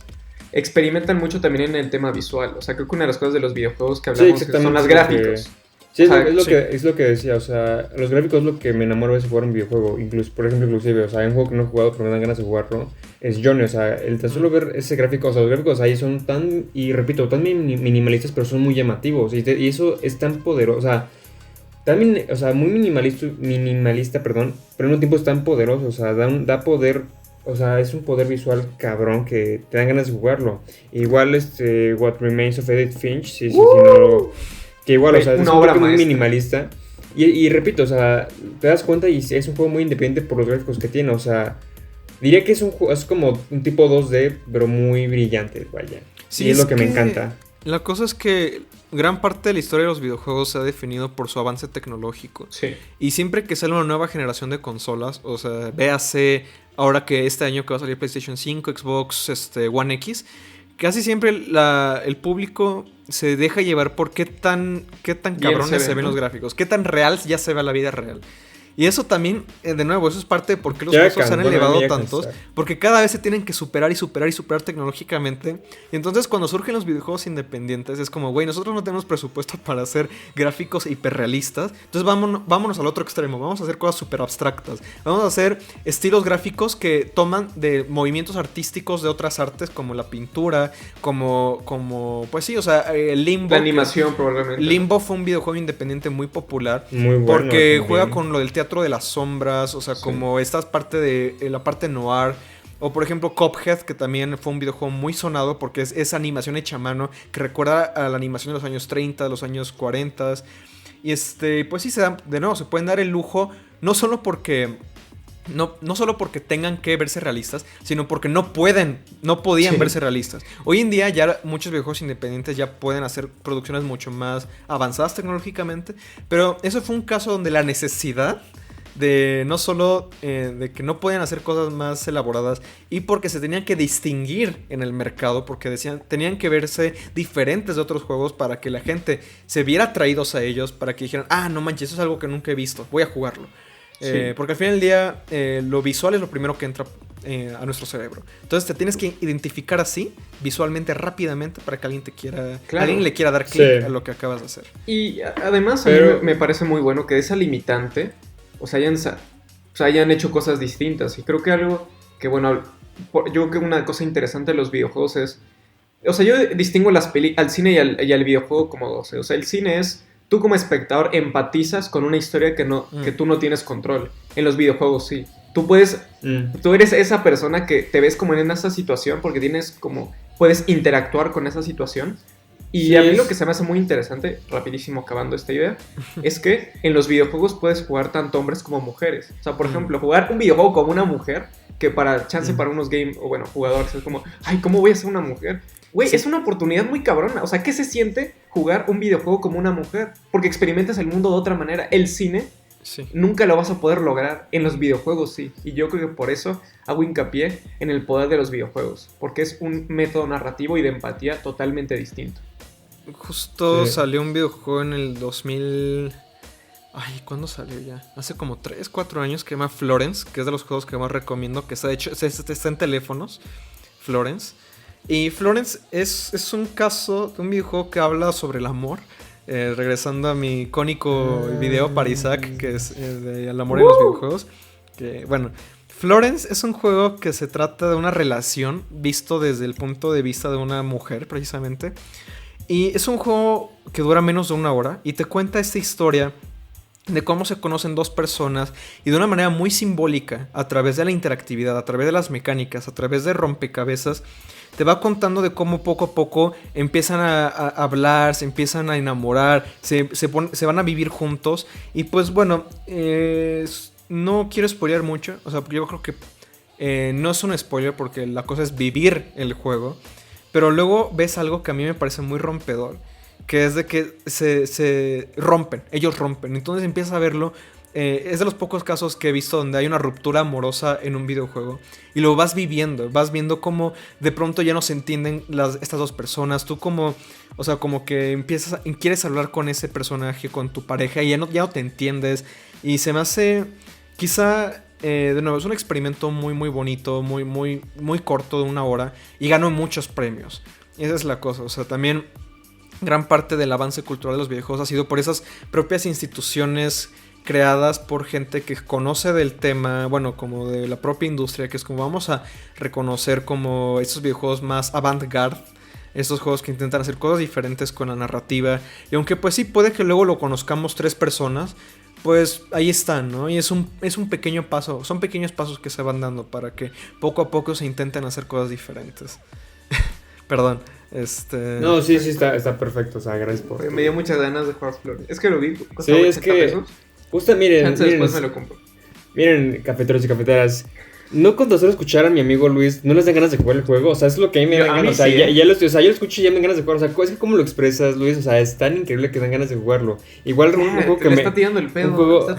experimentan mucho también en el tema visual. O sea, creo que una de las cosas de los videojuegos que hablamos son las gráficos. Sí, O sea, es lo que decía, o sea, los gráficos es lo que me enamora de jugar un videojuego, incluso, por ejemplo, inclusive, o sea, hay un juego que no he jugado pero me dan ganas de jugarlo, es Johnny, o sea, el tan solo ver ese gráfico, o sea, los gráficos ahí son tan, y repito, tan minimalistas, pero son muy llamativos, y eso es tan poderoso, o sea, o sea, muy minimalista, perdón, pero al mismo tiempo es tan poderoso, o sea, da poder. O sea, es un poder visual cabrón que te dan ganas de jugarlo. Igual What Remains of Edith Finch, sí, no, que igual, o sea, es una un obra juego muy maestra. minimalista. Y repito, o sea, te das cuenta y es un juego muy independiente por los gráficos que tiene. O sea, diría que es como un tipo 2D, pero muy brillante, vaya. Sí, y es lo que me encanta. La cosa es que gran parte de la historia de los videojuegos se ha definido por su avance tecnológico. Sí. Y siempre que sale una nueva generación de consolas, o sea, véase ahora que este año que va a salir PlayStation 5, Xbox One X, casi siempre el público se deja llevar por qué tan cabrones se ven, ¿no?, los gráficos, qué tan real ya se ve a la vida real. Y eso también, de nuevo, eso es parte de por qué los juegos se han elevado tantos. Porque cada vez se tienen que superar tecnológicamente. Y entonces cuando surgen los videojuegos independientes es como, güey, nosotros no tenemos presupuesto para hacer gráficos hiperrealistas. Entonces vámonos al otro extremo. Vamos a hacer cosas súper abstractas. Vamos a hacer estilos gráficos que toman de movimientos artísticos de otras artes, como la pintura, como pues sí, o sea, Limbo. La animación probablemente. Limbo fue un videojuego independiente muy popular. Muy bueno. Porque también juega con lo del teatro de las sombras, o sea, Sí. como esta parte de la parte noir. O por ejemplo Cuphead, que también fue un videojuego muy sonado porque es animación hecha a mano, que recuerda a la animación de los años 30, de los años 40. Y pues sí, de nuevo, se pueden dar el lujo, no solo porque tengan que verse realistas, sino porque no podían Sí. verse realistas. Hoy en día ya muchos videojuegos independientes ya pueden hacer producciones mucho más avanzadas tecnológicamente, pero eso fue un caso donde la necesidad de no solo de que no podían hacer cosas más elaboradas y porque se tenían que distinguir en el mercado, porque tenían que verse diferentes de otros juegos para que la gente se viera atraídos a ellos, para que dijeran, no manches, eso es algo que nunca he visto, voy a jugarlo. Sí. Porque al final del día lo visual es lo primero que entra a nuestro cerebro. Entonces te tienes que identificar así visualmente rápidamente para que alguien alguien le quiera dar clic a lo que acabas de hacer. Y además a mí me parece muy bueno que de esa limitante, o sea, hayan hecho cosas distintas. Y creo que algo que, bueno, yo creo que una cosa interesante de los videojuegos es, o sea, yo distingo al cine y al videojuego como dos. O sea, el cine es, tú como espectador empatizas con una historia que tú no tienes control. En los videojuegos sí. Tú eres esa persona que te ves como en esa situación porque puedes interactuar con esa situación. Y sí, a mí lo que se me hace muy interesante, rapidísimo acabando esta idea, es que en los videojuegos puedes jugar tanto hombres como mujeres. O sea, por ejemplo, jugar un videojuego como una mujer, que para unos jugadores es como, ay, ¿cómo voy a ser una mujer? Güey, sí. Es una oportunidad muy cabrona. O sea, ¿qué se siente jugar un videojuego como una mujer? Porque experimentas el mundo de otra manera. El cine nunca lo vas a poder lograr. En los videojuegos sí. Y yo creo que por eso hago hincapié en el poder de los videojuegos. Porque es un método narrativo y de empatía totalmente distinto. Justo salió un videojuego en el 2000... ¿cuándo salió ya? Hace como 3, 4 años, que se llama Florence, que es de los juegos que más recomiendo, que está en teléfonos, Florence. Y Florence es un caso de un videojuego que habla sobre el amor. Regresando a mi icónico video para Isaac, que es el amor en los videojuegos. Que, bueno, Florence es un juego que se trata de una relación visto desde el punto de vista de una mujer, precisamente. Y es un juego que dura menos de 1 hora y te cuenta esta historia de cómo se conocen dos personas y de una manera muy simbólica, a través de la interactividad, a través de las mecánicas, a través de rompecabezas, te va contando de cómo poco a poco empiezan a hablar, se empiezan a enamorar, se van a vivir juntos. Y pues bueno, no quiero spoilear mucho, o sea, yo creo que no es un spoiler porque la cosa es vivir el juego. Pero luego ves algo que a mí me parece muy rompedor, que es de que se rompen, ellos rompen. Entonces empiezas a verlo. Es de los pocos casos que he visto donde hay una ruptura amorosa en un videojuego. Y lo vas viendo cómo de pronto ya no se entienden estas dos personas. Tú como, o sea, como que quieres hablar con ese personaje, con tu pareja, y ya no te entiendes. Y se me hace, quizá, de nuevo, es un experimento muy, muy bonito, muy, muy, muy corto, de 1 hora. Y ganó muchos premios. Y esa es la cosa, o sea, también gran parte del avance cultural de los videojuegos ha sido por esas propias instituciones creadas por gente que conoce del tema, bueno, como de la propia industria, que es como vamos a reconocer como estos videojuegos más avant-garde, estos juegos que intentan hacer cosas diferentes con la narrativa. Y aunque pues sí, puede que luego lo conozcamos 3 personas, pues ahí están, ¿no? Y es un pequeño paso, son pequeños pasos que se van dando para que poco a poco se intenten hacer cosas diferentes. Perdón. No, sí, está perfecto, o sea, gracias por... Me dio muchas ganas de jugar Flores. Es que lo vi, sí, es que... Pesos. Justo, miren, después me lo compro. Miren, cafeteros y cafeteras, no con solo escuchar a mi amigo Luis, no les dan ganas de jugar el juego, o sea, es lo que a mí me dan ganas, o sea, sí, ya lo escucho y ya me dan ganas de jugar, o sea, es que cómo lo expresas, Luis, o sea, es tan increíble que dan ganas de jujugarlo. Igual un juego que me... está tirando el pedo, lo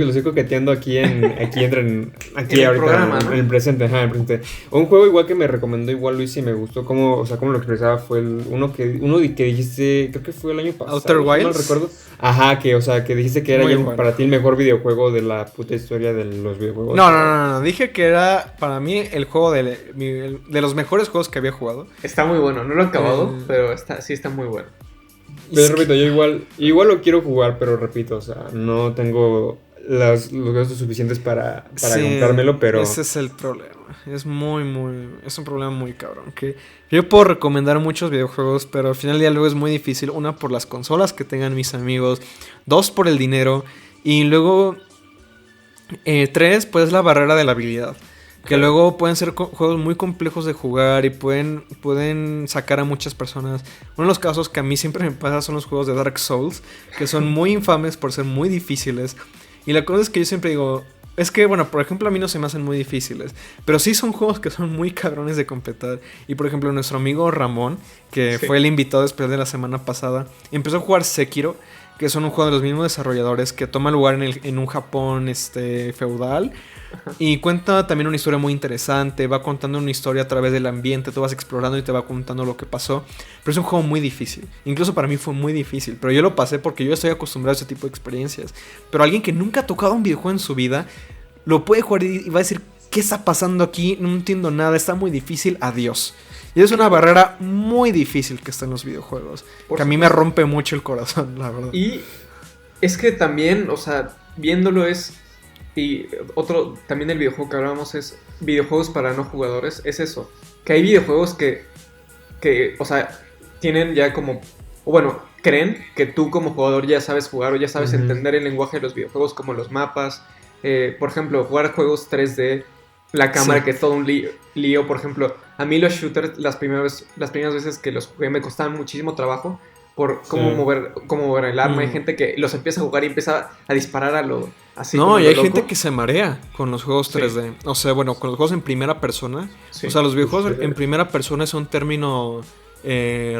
estoy coqueteando aquí ahorita, programa, ¿no? en el presente, en el presente. Un juego igual que me recomendó igual Luis y me gustó cómo lo expresaba fue uno que dijiste, creo que fue el año pasado. Outer Wilds. No recuerdo. Ajá, que dijiste que era para ti el mejor videojuego de la puta historia de los videojuegos. No. Dije que era para mí el juego de los mejores juegos que había jugado. Está muy bueno, no lo he acabado, pero sí está muy bueno. Pero repito, yo igual lo quiero jugar, pero repito, o sea, no tengo los gastos suficientes para comprármelo, pero... Ese es el problema. Es un problema muy cabrón. Que yo puedo recomendar muchos videojuegos, pero al final del día luego es muy difícil. 1, por las consolas que tengan mis amigos. 2, por el dinero. Y luego 3, pues la barrera de la habilidad. Que luego pueden ser juegos muy complejos de jugar y pueden sacar a muchas personas. Uno de los casos que a mí siempre me pasa son los juegos de Dark Souls, que son muy infames por ser muy difíciles. Y la cosa es que yo siempre digo, es que, bueno, por ejemplo, a mí no se me hacen muy difíciles, pero sí son juegos que son muy cabrones de completar. Y por ejemplo, nuestro amigo Ramón, que fue el invitado después de la semana pasada, empezó a jugar Sekiro, que son un juego de los mismos desarrolladores que toma lugar en un Japón feudal. Y cuenta también una historia muy interesante. Va contando una historia a través del ambiente. Tú vas explorando y te va contando lo que pasó. Pero es un juego muy difícil. Incluso para mí fue muy difícil. Pero yo lo pasé porque yo estoy acostumbrado a ese tipo de experiencias. Pero alguien que nunca ha tocado un videojuego en su vida lo puede jugar y va a decir, ¿qué está pasando aquí? No entiendo nada, está muy difícil, adiós. Y es una barrera muy difícil que está en los videojuegos. Que a mí me rompe mucho el corazón, la verdad. Y es que también, o sea, viéndolo es... Y otro, también del videojuego que hablábamos es videojuegos para no jugadores, es eso. Que hay videojuegos que o sea, tienen ya como... O bueno, creen que tú como jugador ya sabes jugar o ya sabes entender el lenguaje de los videojuegos, como los mapas. Por ejemplo, jugar juegos 3D, la cámara, que es todo un lío. Por ejemplo, a mí los shooters, las primeras veces que los jugué me costaban muchísimo trabajo por cómo mover el arma. Hay gente que los empieza a jugar y empieza a disparar a lo así. No, y hay gente que se marea con los juegos 3D. O sea, bueno, con los juegos en primera persona. Sí. O sea, los videojuegos en primera persona es un término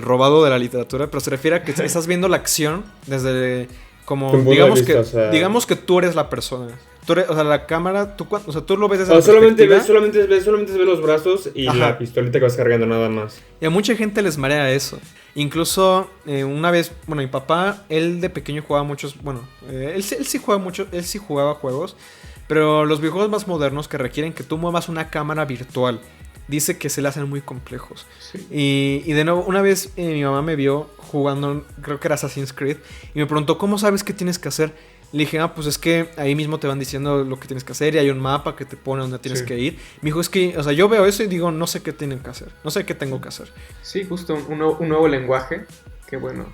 robado de la literatura, pero se refiere a que estás viendo la acción desde como digamos que tú eres la persona. O sea, la cámara, o sea, tú lo ves desde la perspectiva. Solamente ves los brazos y la pistolita que vas cargando, nada más. Y a mucha gente les marea eso. Incluso una vez, bueno, mi papá, él de pequeño jugaba muchos, bueno, él sí juega mucho, él sí jugaba juegos, pero los videojuegos más modernos que requieren que tú muevas una cámara virtual, dice que se le hacen muy complejos. Sí. Y de nuevo, una vez mi mamá me vio jugando, creo que era Assassin's Creed, y me preguntó, ¿cómo sabes qué tienes que hacer? Le dije, pues es que ahí mismo te van diciendo lo que tienes que hacer y hay un mapa que te pone donde tienes que ir. Me dijo, es que, o sea, yo veo eso y digo, no sé qué tienen que hacer, no sé qué tengo que hacer. Sí, justo un nuevo lenguaje que, bueno,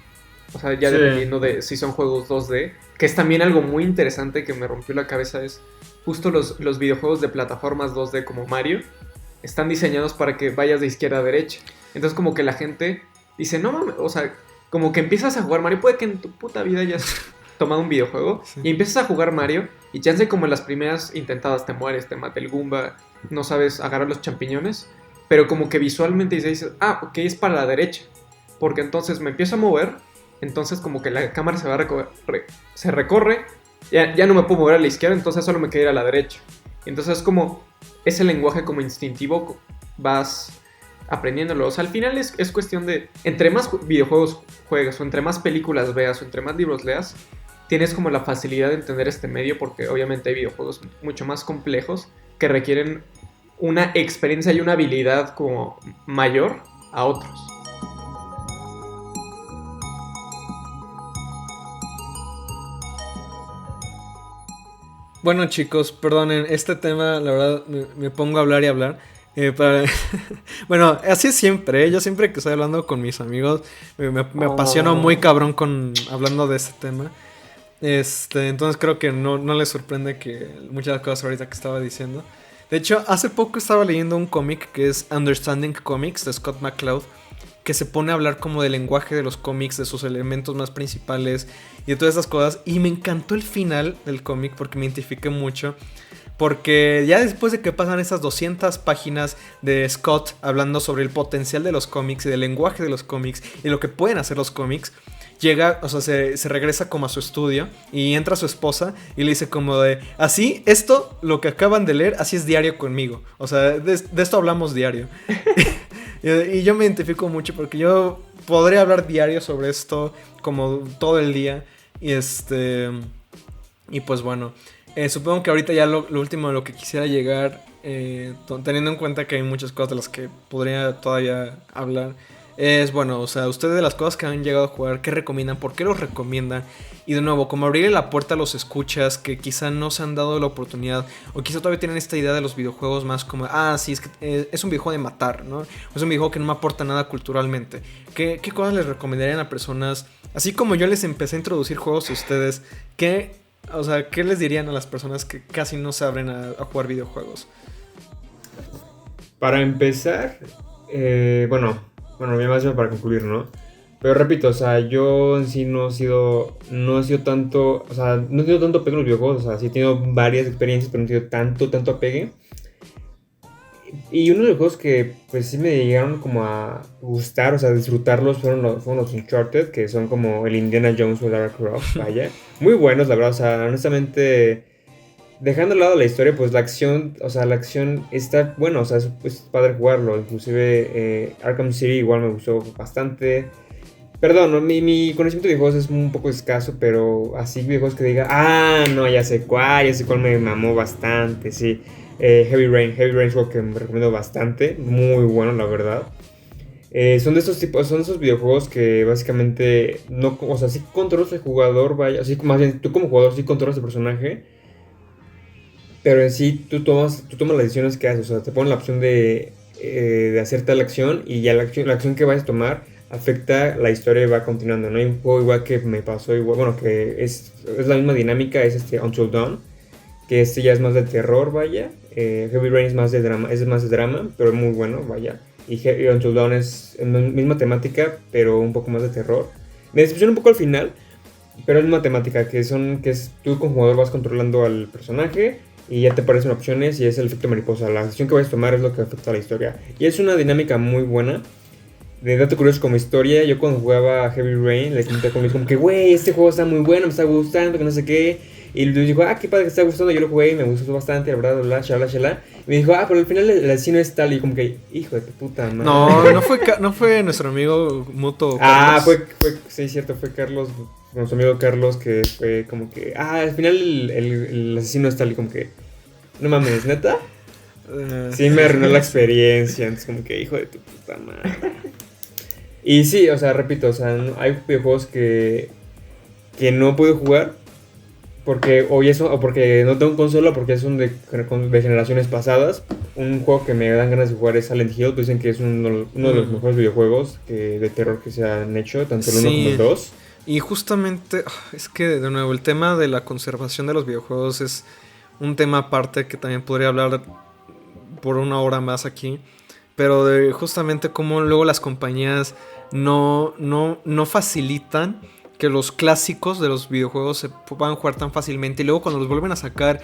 O sea, ya dependiendo de si son juegos 2D. Que es también algo muy interesante que me rompió la cabeza. Es justo los videojuegos de plataformas 2D como Mario. Están diseñados para que vayas de izquierda a derecha. Entonces como que la gente dice, no mames, o sea, como que empiezas a jugar Mario. Puede que en tu puta vida hayas tomado un videojuego y empiezas a jugar Mario y chance como en las primeras intentadas te mueres, te mata el Goomba, no sabes agarrar los champiñones. Pero como que visualmente dices, ok, es para la derecha. Porque entonces me empiezo a mover. Entonces como que la cámara se recorre. Ya no me puedo mover a la izquierda. Entonces solo me queda ir a la derecha. Entonces es como ese lenguaje como instintivo. Vas aprendiéndolo. O sea, al final es cuestión de... Entre más videojuegos juegas, o entre más películas veas, o entre más libros leas, tienes como la facilidad de entender este medio. Porque obviamente hay videojuegos mucho más complejos que requieren una experiencia y una habilidad como mayor a otros. Bueno, chicos, perdonen, este tema, la verdad, me pongo a hablar y hablar. Bueno, así es siempre, ¿eh? Yo siempre que estoy hablando con mis amigos, me apasiono muy cabrón hablando de este tema. Entonces creo que no les sorprende que muchas cosas ahorita que estaba diciendo. De hecho, hace poco estaba leyendo un cómic que es Understanding Comics de Scott McCloud, que se pone a hablar como del lenguaje de los cómics, de sus elementos más principales y de todas esas cosas. Y me encantó el final del cómic porque me identifiqué mucho. Porque ya después de que pasan esas 200 páginas de Scott hablando sobre el potencial de los cómics y del lenguaje de los cómics y lo que pueden hacer los cómics, llega, o sea, se regresa como a su estudio y entra su esposa y le dice como de, así, esto, lo que acaban de leer, así es diario conmigo. O sea, de esto hablamos diario. Y yo me identifico mucho porque yo podría hablar diario sobre esto como todo el día. Y pues bueno, supongo que ahorita ya lo último a lo que quisiera llegar, teniendo en cuenta que hay muchas cosas de las que podría todavía hablar, es bueno, o sea, ustedes de las cosas que han llegado a jugar, ¿qué recomiendan? ¿Por qué los recomiendan? Y de nuevo, como abrirle la puerta a los escuchas que quizá no se han dado la oportunidad, o quizá todavía tienen esta idea de los videojuegos más como, sí, es que es un videojuego de matar, ¿no? Es un videojuego que no me aporta nada culturalmente. ¿Qué cosas les recomendarían a personas? Así como yo les empecé a introducir juegos a ustedes, ¿qué les dirían a las personas que casi no se abren a jugar videojuegos? Para empezar, bueno, más para concluir, ¿no? Pero repito, o sea, yo en sí no he sido tanto, o sea, no he tenido tanto apego en los videojuegos, o sea, sí he tenido varias experiencias, pero no he tenido tanto apegue. Y uno de los juegos que pues sí me llegaron como a gustar, o sea, disfrutarlos, fueron los Uncharted, que son como el Indiana Jones o Lara Croft, vaya. Muy buenos, la verdad, o sea, honestamente, dejando de lado la historia, pues la acción está, bueno, o sea, es padre jugarlo. Inclusive Arkham City igual me gustó bastante. Perdón, ¿no? Mi conocimiento de videojuegos es un poco escaso, pero así videojuegos que diga, no, ya sé cuál me mamó bastante, sí. Heavy Rain es un juego que me recomiendo bastante, muy bueno la verdad. Son de esos videojuegos que básicamente no, o sea, sí controlas el jugador, vaya, así más bien tú como jugador sí controlas el personaje, pero en sí tú tomas las decisiones que haces, o sea, te ponen la opción de hacer tal acción y ya la acción que vayas a tomar afecta la historia y va continuando, ¿no? Hay un juego igual que me pasó igual, bueno, que es la misma dinámica, es Until Dawn, que ya es más de terror, vaya. Heavy Rain es más de drama, pero es muy bueno, vaya. Y Until Dawn es misma temática, pero un poco más de terror. Me decepciona un poco al final, pero es misma temática, que es tú como jugador vas controlando al personaje y ya te aparecen opciones y es el efecto mariposa. La decisión que vayas a tomar es lo que afecta a la historia. Y es una dinámica muy buena. De dato curioso como historia, yo cuando jugaba Heavy Rain le comenté conmigo como que, güey, este juego está muy bueno, me está gustando, que no sé qué. Y le dijo, qué padre que está gustando, yo lo jugué y me gustó bastante, la verdad, shala. Y me dijo, pero al final el asesino es tal, y como que, hijo de tu puta madre. No fue nuestro amigo Muto Carlos. Sí, cierto, fue Carlos, nuestro amigo Carlos, que fue como que, al final el asesino es tal, y como que, no mames, ¿neta? Sí, me arruinó la experiencia, entonces como que, hijo de tu puta madre. Y sí, o sea, repito, o sea, hay videojuegos que no puedo jugar porque porque no tengo consola, porque son de generaciones pasadas. Un juego que me dan ganas de jugar es Silent Hill. Dicen que es uno de los mejores videojuegos de terror que se han hecho, tanto el 1 como el 2. Y justamente, es que de nuevo, el tema de la conservación de los videojuegos es un tema aparte que también podría hablar por una hora más aquí. Pero de justamente cómo luego las compañías no facilitan que los clásicos de los videojuegos se puedan jugar tan fácilmente. Y luego cuando los vuelven a sacar,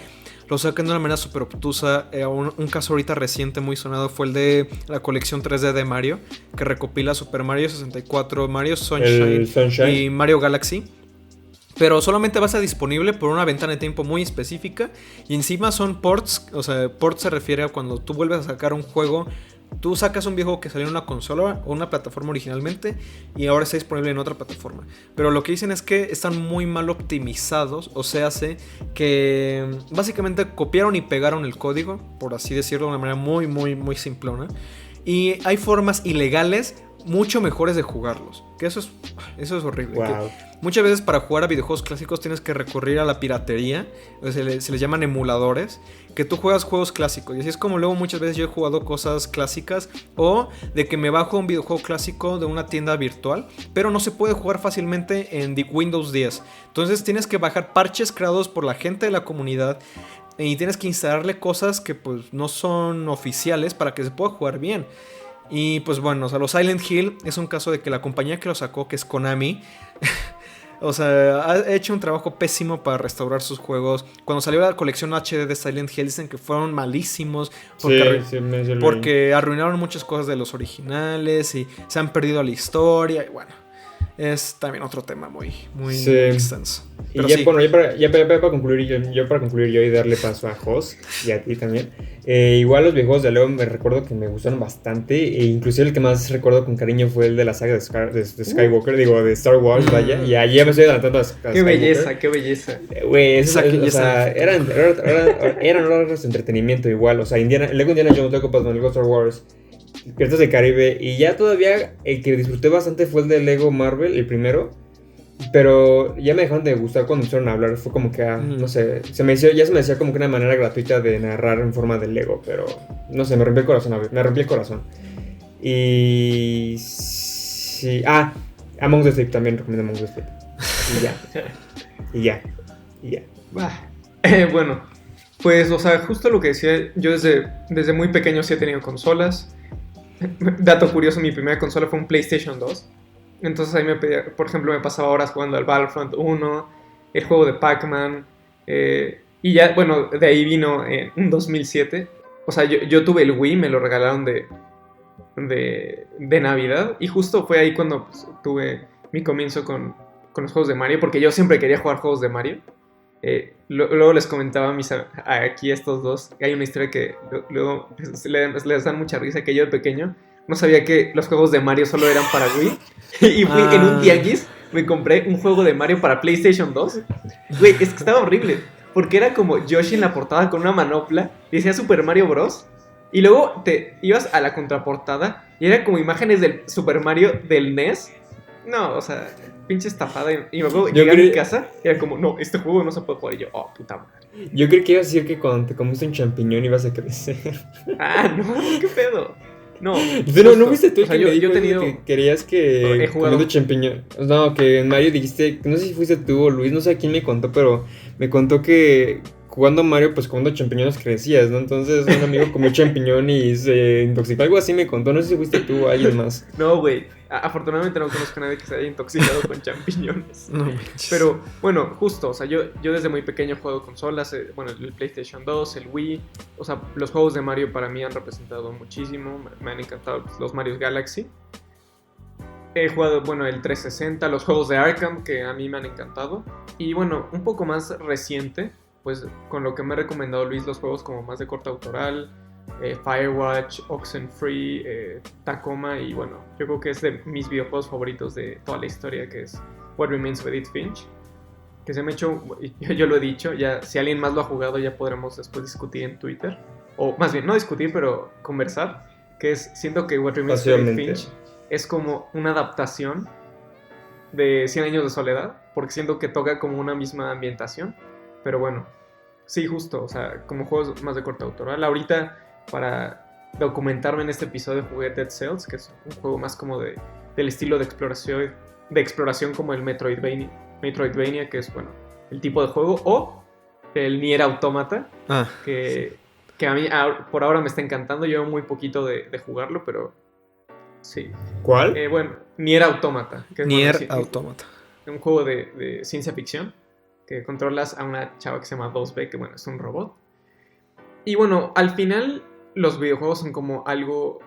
lo sacan de una manera súper obtusa. Un caso ahorita reciente muy sonado fue el de la colección 3D de Mario, que recopila Super Mario 64, Mario Sunshine y Mario Galaxy. Pero solamente va a ser disponible por una ventana de tiempo muy específica. Y encima son ports. O sea, ports se refiere a cuando tú vuelves a sacar un juego. Tú sacas un videojuego que salió en una consola o una plataforma originalmente y ahora está disponible en otra plataforma. Pero lo que dicen es que están muy mal optimizados, o sea, hace que básicamente copiaron y pegaron el código, por así decirlo, de una manera muy, muy, muy simplona. Y hay formas ilegales mucho mejores de jugarlos. Que eso es horrible. Wow. Muchas veces para jugar a videojuegos clásicos tienes que recurrir a la piratería. Se les llaman emuladores. Que tú juegas juegos clásicos. Y así es como luego muchas veces yo he jugado cosas clásicas. O de que me bajo un videojuego clásico de una tienda virtual. Pero no se puede jugar fácilmente en Windows 10. Entonces tienes que bajar parches creados por la gente de la comunidad. Y tienes que instalarle cosas que pues no son oficiales para que se pueda jugar bien. Y pues bueno, o sea, los Silent Hill es un caso de que la compañía que lo sacó, que es Konami, o sea, ha hecho un trabajo pésimo para restaurar sus juegos. Cuando salió la colección HD de Silent Hill dicen que fueron malísimos porque arruinaron muchas cosas de los originales y se han perdido la historia. Y bueno, es también otro tema muy, muy extenso. Pero y ya, sí. Bueno, ya para concluir yo y darle paso a Jos y a ti también. Igual los videojuegos de Lego me recuerdo que me gustaron bastante. E inclusive el que más recuerdo con cariño fue el de la saga de Skywalker, de Star Wars, vaya. Y allí ya me estoy adelantando a Skywalker. Qué belleza. Güey, o sea, eran horas de entretenimiento igual. O sea, Lego Indiana Jones, Lego Star Wars, Piratas del Caribe. Y ya todavía el que disfruté bastante fue el de Lego Marvel, el primero. Pero ya me dejaron de gustar cuando empezaron a hablar. Fue como que, no sé, se me decía como que una manera gratuita de narrar en forma de Lego. Pero, no sé, me rompió el corazón. Y... sí, Among the Sleep también recomiendo Among the Sleep. Y ya. Bueno, pues, o sea, justo lo que decía, yo desde muy pequeño sí he tenido consolas. Dato curioso, mi primera consola fue un PlayStation 2. Entonces ahí por ejemplo, me pasaba horas jugando al Battlefront 1, el juego de Pac-Man, y ya, bueno, de ahí vino un 2007. O sea, yo tuve el Wii, me lo regalaron de Navidad, y justo fue ahí cuando pues, tuve mi comienzo con los juegos de Mario, porque yo siempre quería jugar juegos de Mario. Luego les comentaba aquí a estos dos, que hay una historia que luego les dan mucha risa, que yo de pequeño no sabía que los juegos de Mario solo eran para Wii. Y fui en un tianguis, me compré un juego de Mario para PlayStation 2. Güey, es que estaba horrible. Porque era como Yoshi en la portada con una manopla. Y decía Super Mario Bros. Y luego te ibas a la contraportada y era como imágenes del Super Mario del NES. No, o sea, pinche estafada. Y me acuerdo, llegué a mi casa y era como, no, este juego no se puede jugar. Y yo, oh, puta madre. Yo creo que ibas a decir que cuando te comiste un champiñón ibas a crecer. No, qué pedo. No, ¿No viste tú, o sea, yo he tenido que querías que comiendo champiñón? No, que en Mario dijiste, no sé si fuiste tú o Luis, no sé a quién me contó, pero me contó que jugando Mario, pues comiendo champiñones crecías, ¿no? Entonces un amigo comió champiñón y se intoxicó, algo así me contó, no sé si fuiste tú o alguien más. No, güey, afortunadamente no conozco a nadie que se haya intoxicado con champiñones. No, pero bueno, justo, o sea, yo desde muy pequeño he jugado consolas, bueno, el PlayStation 2, el Wii, o sea, los juegos de Mario para mí han representado muchísimo, me han encantado los Mario Galaxy. He jugado, bueno, el 360, los juegos de Arkham, que a mí me han encantado. Y bueno, un poco más reciente, pues con lo que me ha recomendado Luis, los juegos como más de corte autoral, Firewatch, Oxenfree, Tacoma, y bueno, yo creo que es de mis videojuegos favoritos de toda la historia, que es What Remains of Edith Finch, que se me ha hecho, yo lo he dicho, ya si alguien más lo ha jugado ya podremos después discutir en Twitter, o más bien, no discutir, pero conversar, que es, siento que What Remains of Edith Finch es como una adaptación de 100 años de soledad, porque siento que toca como una misma ambientación, pero bueno, sí, justo, o sea, como juegos más de corte autoral. Ahorita, para documentarme en este episodio, jugué Dead Cells, que es un juego más como del estilo de exploración de exploración como el Metroidvania, que es, bueno, el tipo de juego, o el Nier Automata, que a mí por ahora me está encantando. Llevo muy poquito de jugarlo, pero sí. ¿Cuál? Bueno, Nier Automata. Que es, Nier Automata. Un juego de ciencia ficción, que controlas a una chava que se llama 2B, que bueno, es un robot. Y bueno, al final los videojuegos son como algo,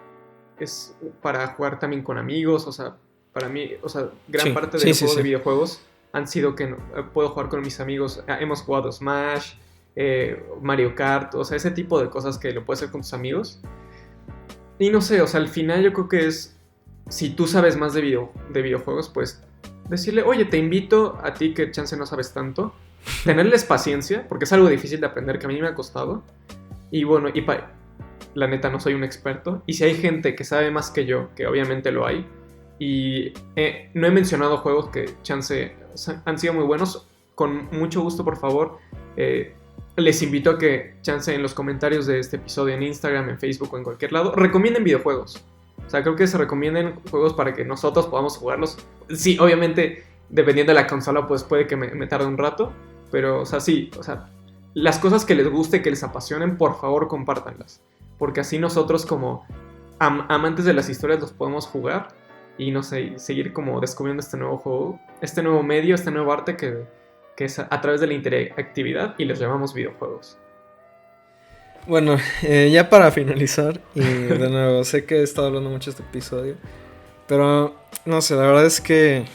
es para jugar también con amigos, o sea, para mí, o sea, gran parte del juego de videojuegos han sido que puedo jugar con mis amigos. Hemos jugado Smash, Mario Kart, o sea, ese tipo de cosas que lo puedes hacer con tus amigos. Y no sé, o sea, al final yo creo que es, si tú sabes más de videojuegos, pues decirle, oye, te invito a ti que chance no sabes tanto, tenerles paciencia, porque es algo difícil de aprender, que a mí me ha costado. Y bueno, la neta no soy un experto. Y si hay gente que sabe más que yo, que obviamente lo hay, y no he mencionado juegos que chance han sido muy buenos, con mucho gusto, por favor, les invito a que chance en los comentarios de este episodio en Instagram, en Facebook o en cualquier lado, recomienden videojuegos. O sea, creo que se recomienden juegos para que nosotros podamos jugarlos. Sí, obviamente, dependiendo de la consola, pues puede que me tarde un rato. Pero, o sea, sí, o sea, las cosas que les guste, que les apasionen, por favor, compártanlas. Porque así nosotros, como amantes de las historias, los podemos jugar. Y, no sé, seguir como descubriendo este nuevo juego, este nuevo medio, este nuevo arte que es a través de la interactividad, y les llamamos videojuegos. Bueno, ya para finalizar, y de nuevo, sé que he estado hablando mucho de este episodio, pero no sé, la verdad es que,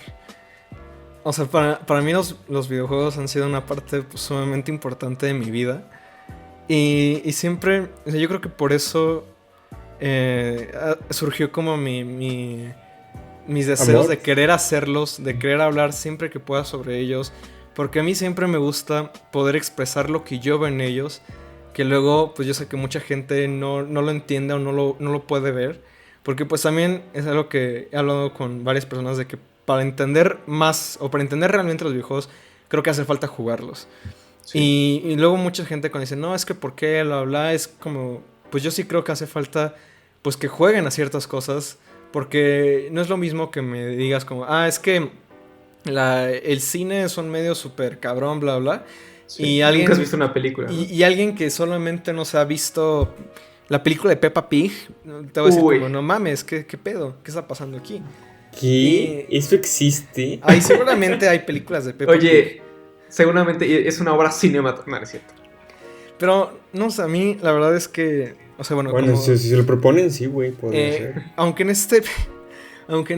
o sea, para mí los videojuegos han sido una parte pues, sumamente importante de mi vida, y siempre, o sea, yo creo que por eso surgió como mis deseos ¿Amor? de querer hacerlos, de querer hablar siempre que pueda sobre ellos, porque a mí siempre me gusta poder expresar lo que yo veo en ellos, que luego pues yo sé que mucha gente no lo entiende o no lo puede ver, porque pues también es algo que he hablado con varias personas de que para entender más o para entender realmente los videojuegos creo que hace falta jugarlos. Sí. Y luego mucha gente cuando dice no, es que por qué bla bla, es como pues yo sí creo que hace falta pues que jueguen a ciertas cosas, porque no es lo mismo que me digas como es que el cine es un medio súper cabrón bla bla. Sí, y alguien, nunca has visto una película, ¿no? y alguien que solamente no se ha visto la película de Peppa Pig, te voy a decir como, no mames, ¿qué pedo? ¿Qué está pasando aquí? ¿Qué? ¿Eso existe? Seguramente hay películas de Peppa Pig. Oye, seguramente es una obra cinematográfica, no es cierto. Pero, no sé, a mí la verdad es que, o sea, bueno como, si se lo proponen, sí, güey, podría ser. Aunque en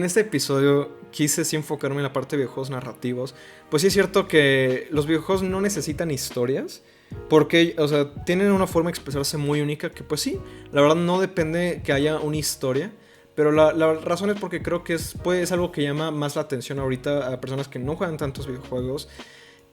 este episodio quise sí enfocarme en la parte de videojuegos narrativos, pues sí es cierto que los videojuegos no necesitan historias, porque, o sea, tienen una forma de expresarse muy única que pues sí, la verdad no depende que haya una historia, pero la razón es porque creo que es algo que llama más la atención ahorita a personas que no juegan tantos videojuegos.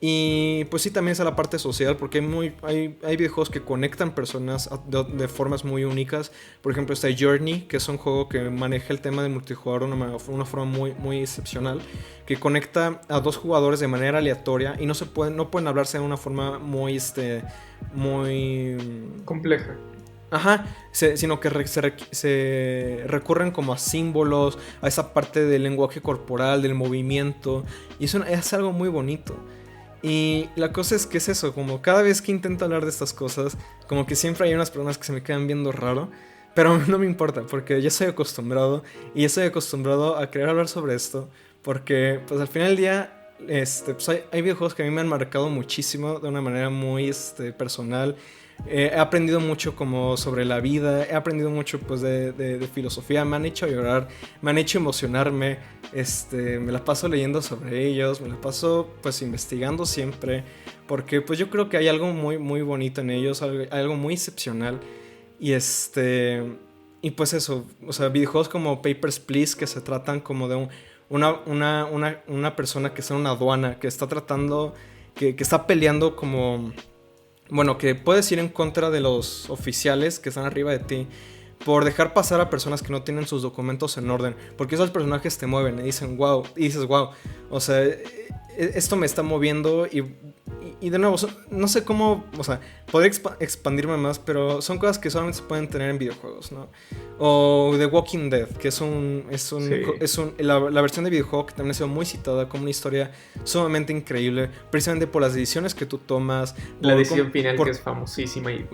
Y pues sí, también es a la parte social, porque hay videojuegos que conectan personas de formas muy únicas. Por ejemplo está Journey, que es un juego que maneja el tema de multijugador de una forma muy, muy excepcional, que conecta a dos jugadores de manera aleatoria y no pueden hablarse de una forma muy compleja. Ajá, sino que se recurren como a símbolos, a esa parte del lenguaje corporal, del movimiento, y eso es algo muy bonito. Y la cosa es que es eso, como cada vez que intento hablar de estas cosas, como que siempre hay unas personas que se me quedan viendo raro, pero no me importa, porque ya estoy acostumbrado, y ya estoy acostumbrado a querer hablar sobre esto, porque pues al final del día, pues hay videojuegos que a mí me han marcado muchísimo, de una manera muy personal. He aprendido mucho como sobre la vida, he aprendido mucho pues de filosofía, me han hecho llorar, me han hecho emocionarme, me la paso leyendo sobre ellos, me la paso pues investigando siempre, porque pues yo creo que hay algo muy muy bonito en ellos, algo muy excepcional, y y pues eso, o sea, videojuegos como Papers, Please, que se tratan como de una persona que está en una aduana, que está tratando, que está peleando como... Bueno, que puedes ir en contra de los oficiales que están arriba de ti por dejar pasar a personas que no tienen sus documentos en orden, porque esos personajes te mueven y dicen wow, y dices wow, o sea, esto me está moviendo y de nuevo, no sé cómo, o sea, podría expandirme más, pero son cosas que solamente se pueden tener en videojuegos, ¿no? O The Walking Dead, que la versión de videojuego que también ha sido muy citada como una historia sumamente increíble, precisamente por las decisiones que tú tomas. La decisión final que es famosísima y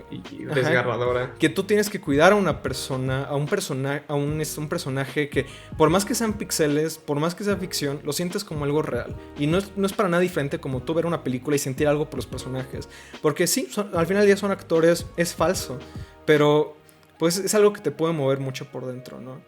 desgarradora. Que tú tienes que cuidar a una persona, un personaje que, por más que sean pixeles, por más que sea ficción, lo sientes como algo real. Y no es para nada diferente como tú ver una película y sentir algo por los personajes. Porque sí, al final del día son actores, es falso, pero pues es algo que te puede mover mucho por dentro, ¿no?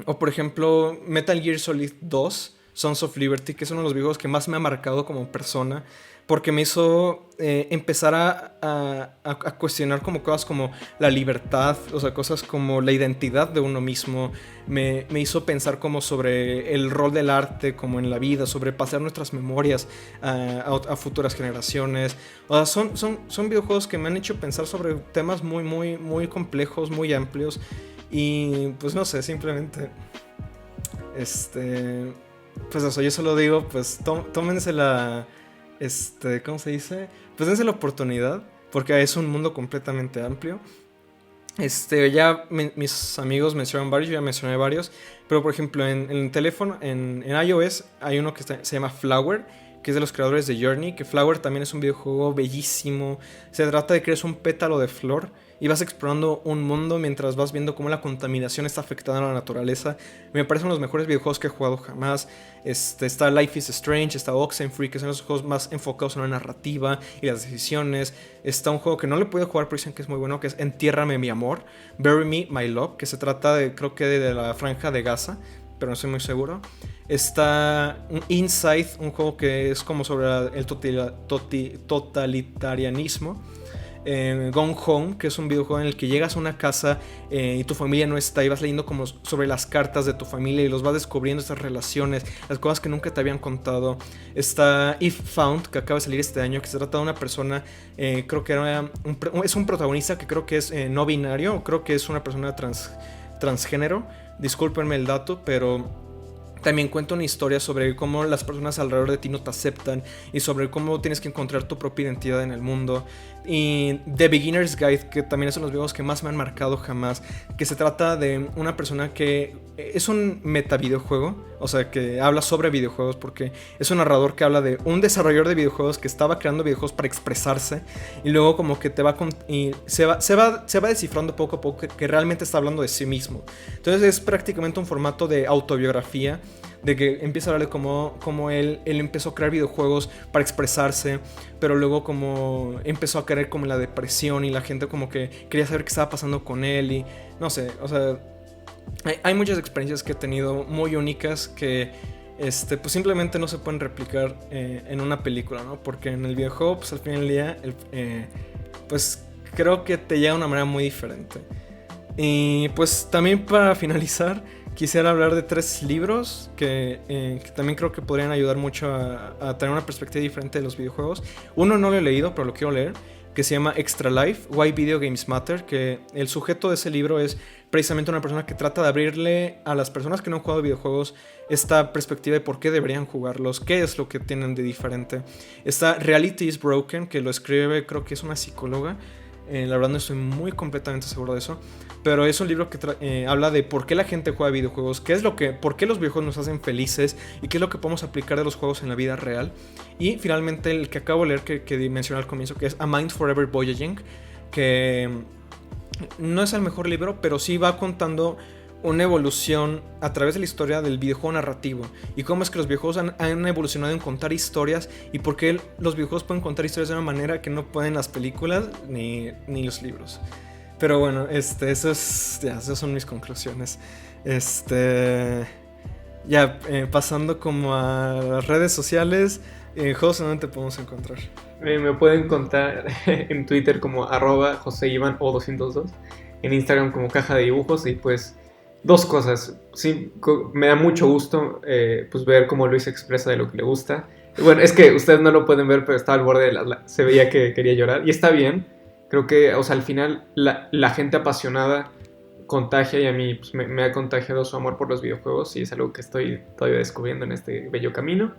O por ejemplo, Metal Gear Solid 2, Sons of Liberty, que es uno de los videojuegos que más me ha marcado como persona, porque me hizo empezar a cuestionar como cosas como la libertad, o sea, cosas como la identidad de uno mismo. Me hizo pensar como sobre el rol del arte como en la vida, sobre pasar nuestras memorias a futuras generaciones. O sea, son videojuegos que me han hecho pensar sobre temas muy, muy, muy complejos, muy amplios. Y pues no sé, simplemente pues eso, yo solo digo, pues tómense ¿cómo se dice? Pues dense la oportunidad, porque es un mundo completamente amplio. Ya mis amigos mencionaron varios, yo ya mencioné varios, pero por ejemplo en el teléfono, en iOS, hay uno que se llama Flower, que es de los creadores de Journey, que Flower también es un videojuego bellísimo. Se trata de que eres un pétalo de flor y vas explorando un mundo mientras vas viendo cómo la contaminación está afectando a la naturaleza. Me parecen los mejores videojuegos que he jugado jamás. Está Life is Strange, está Oxenfree, que son los juegos más enfocados en la narrativa y las decisiones. Está un juego que no le pude jugar, pero dicen que es muy bueno, que es Entiérrame mi amor, Bury Me My Love, que se trata creo que de la franja de Gaza, pero no estoy muy seguro. Está Inside, un juego que es como sobre el totalitarianismo. Gone Home, que es un videojuego en el que llegas a una casa y tu familia no está y vas leyendo como sobre las cartas de tu familia y los vas descubriendo, estas relaciones, las cosas que nunca te habían contado. Está If Found, que acaba de salir este año, que se trata de una persona, creo que es un protagonista que creo que es no binario, o creo que es una persona transgénero. Discúlpenme el dato, pero también cuenta una historia sobre cómo las personas alrededor de ti no te aceptan y sobre cómo tienes que encontrar tu propia identidad en el mundo. Y The Beginner's Guide, que también es uno de los videojuegos que más me han marcado jamás, que se trata de una persona que es un metavideojuego, o sea, que habla sobre videojuegos, porque es un narrador que habla de un desarrollador de videojuegos que estaba creando videojuegos para expresarse y luego como que se va descifrando poco a poco que realmente está hablando de sí mismo. Entonces es prácticamente un formato de autobiografía, de que empieza a hablar de cómo él empezó a crear videojuegos para expresarse, pero luego como empezó a caer como en la depresión y la gente como que quería saber qué estaba pasando con él y no sé, o sea, hay muchas experiencias que he tenido muy únicas que pues simplemente no se pueden replicar en una película, ¿no? Porque en el videojuego, pues al final del día, pues creo que te llega de una manera muy diferente. Y pues también para finalizar, quisiera hablar de 3 libros que también creo que podrían ayudar mucho a tener una perspectiva diferente de los videojuegos. Uno no lo he leído, pero lo quiero leer, que se llama Extra Life, Why Video Games Matter, que el sujeto de ese libro es precisamente una persona que trata de abrirle a las personas que no han jugado videojuegos esta perspectiva de por qué deberían jugarlos, qué es lo que tienen de diferente. Está Reality is Broken, que lo escribe, creo que es una psicóloga. La verdad no estoy muy completamente seguro de eso, pero es un libro que habla de por qué la gente juega videojuegos, por qué los videojuegos nos hacen felices y qué es lo que podemos aplicar de los juegos en la vida real. Y finalmente el que acabo de leer, que mencioné al comienzo, que es A Mind Forever Voyaging, que no es el mejor libro, pero sí va contando una evolución a través de la historia del videojuego narrativo y cómo es que los videojuegos han evolucionado en contar historias y por qué los videojuegos pueden contar historias de una manera que no pueden las películas ni los libros. Pero bueno, esas son mis conclusiones. Pasando como a las redes sociales, José, ¿dónde te podemos encontrar? Me pueden encontrar en Twitter como @JoseIvan_O202, en Instagram como Caja de Dibujos. Y pues 2 cosas, sí, me da mucho gusto pues ver cómo Luis se expresa de lo que le gusta. Bueno, es que ustedes no lo pueden ver, pero estaba al borde de se veía que quería llorar, y está bien. Creo que, o sea, al final la gente apasionada contagia, y a mí pues, me ha contagiado su amor por los videojuegos, y es algo que estoy todavía descubriendo en este bello camino.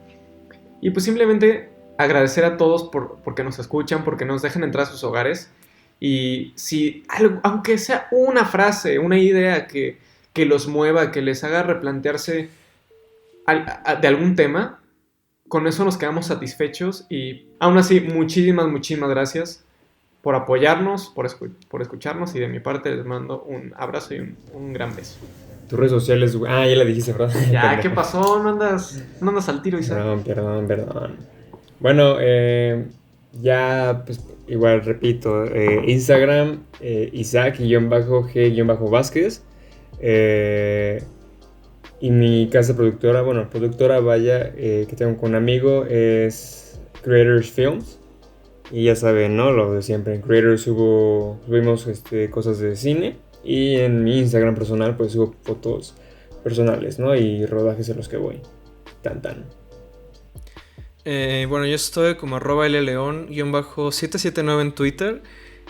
Y pues simplemente agradecer a todos porque nos escuchan, porque nos dejan entrar a sus hogares. Y si, aunque sea una frase, una idea que los mueva, que les haga replantearse de algún tema, con eso nos quedamos satisfechos. Y aún así, muchísimas gracias por apoyarnos, por escucharnos. Y de mi parte les mando un abrazo y un gran beso. Tus redes sociales, güey. Ah, ya la dijiste, ¿verdad? Ya, ¿qué pasó? ¿No andas al tiro, Isaac? Perdón. Bueno, ya, pues, igual repito, Instagram, Isaac_G_Vázquez. Y mi casa productora, vaya, que tengo con un amigo, es Creators Films. Y ya saben, ¿no? Lo de siempre. En Creators subimos cosas de cine. Y en mi Instagram personal, pues subo fotos personales, ¿no? Y rodajes en los que voy. Tan. Bueno, yo estoy como @lleon_779 en Twitter.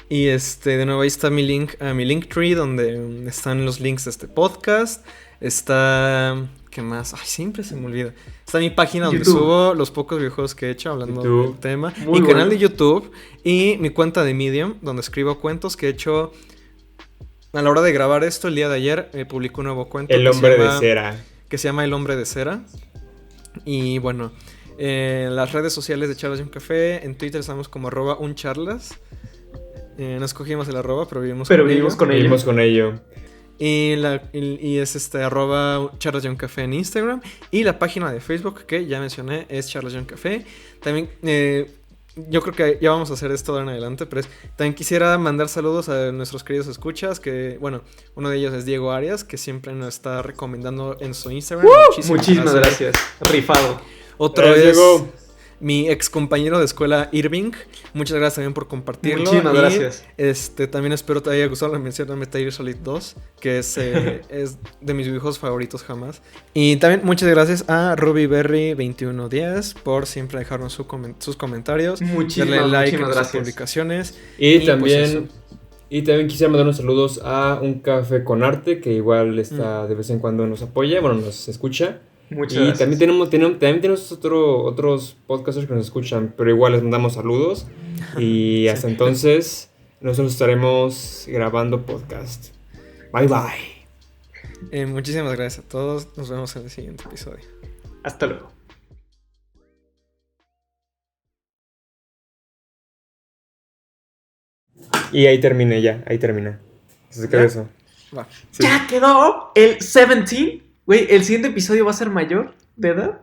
Y de nuevo ahí está mi link a mi Linktree, donde están los links de este podcast. Está... ¿Qué más? Ay, siempre se me olvida. Está mi página donde subo los pocos videojuegos que he hecho hablando del tema. Mi canal de YouTube y mi cuenta de Medium, donde escribo cuentos que he hecho. A la hora de grabar esto, el día de ayer, publicó un nuevo cuento. El hombre de cera. Que se llama El hombre de cera. Y bueno, las redes sociales de Charlas y un Café. En Twitter estamos como @uncharlas. No escogimos el @, pero vivimos con ello. Y es @Charlas y un Café en Instagram. Y la página de Facebook que ya mencioné es Charlas y un Café. También yo creo que ya vamos a hacer esto de en adelante, pero también quisiera mandar saludos a nuestros queridos escuchas, que bueno, uno de ellos es Diego Arias, que siempre nos está recomendando en su Instagram. Muchísimas gracias. Rifado. Otro es Diego, mi ex compañero de escuela, Irving. Muchas gracias también por compartirlo. Muchísimas gracias. También espero te haya gustado la mención de Metal Gear Solid 2, que es de mis videojuegos favoritos jamás. Y también muchas gracias a RubyBerry2110 por siempre dejarnos sus comentarios. Darle like a nuestras publicaciones. Y también quisiera mandar unos saludos a Un Café con Arte, que igual está de vez en cuando nos apoya, nos escucha. Muchas gracias. También tenemos otros podcasters que nos escuchan, pero igual les mandamos saludos. Y hasta entonces, nosotros estaremos grabando podcast. Bye. Muchísimas gracias a todos. Nos vemos en el siguiente episodio. Hasta luego. Y ahí termina. ¿Se quedó eso? Va. Sí. Ya quedó el 17. Güey, el siguiente episodio va a ser mayor de edad.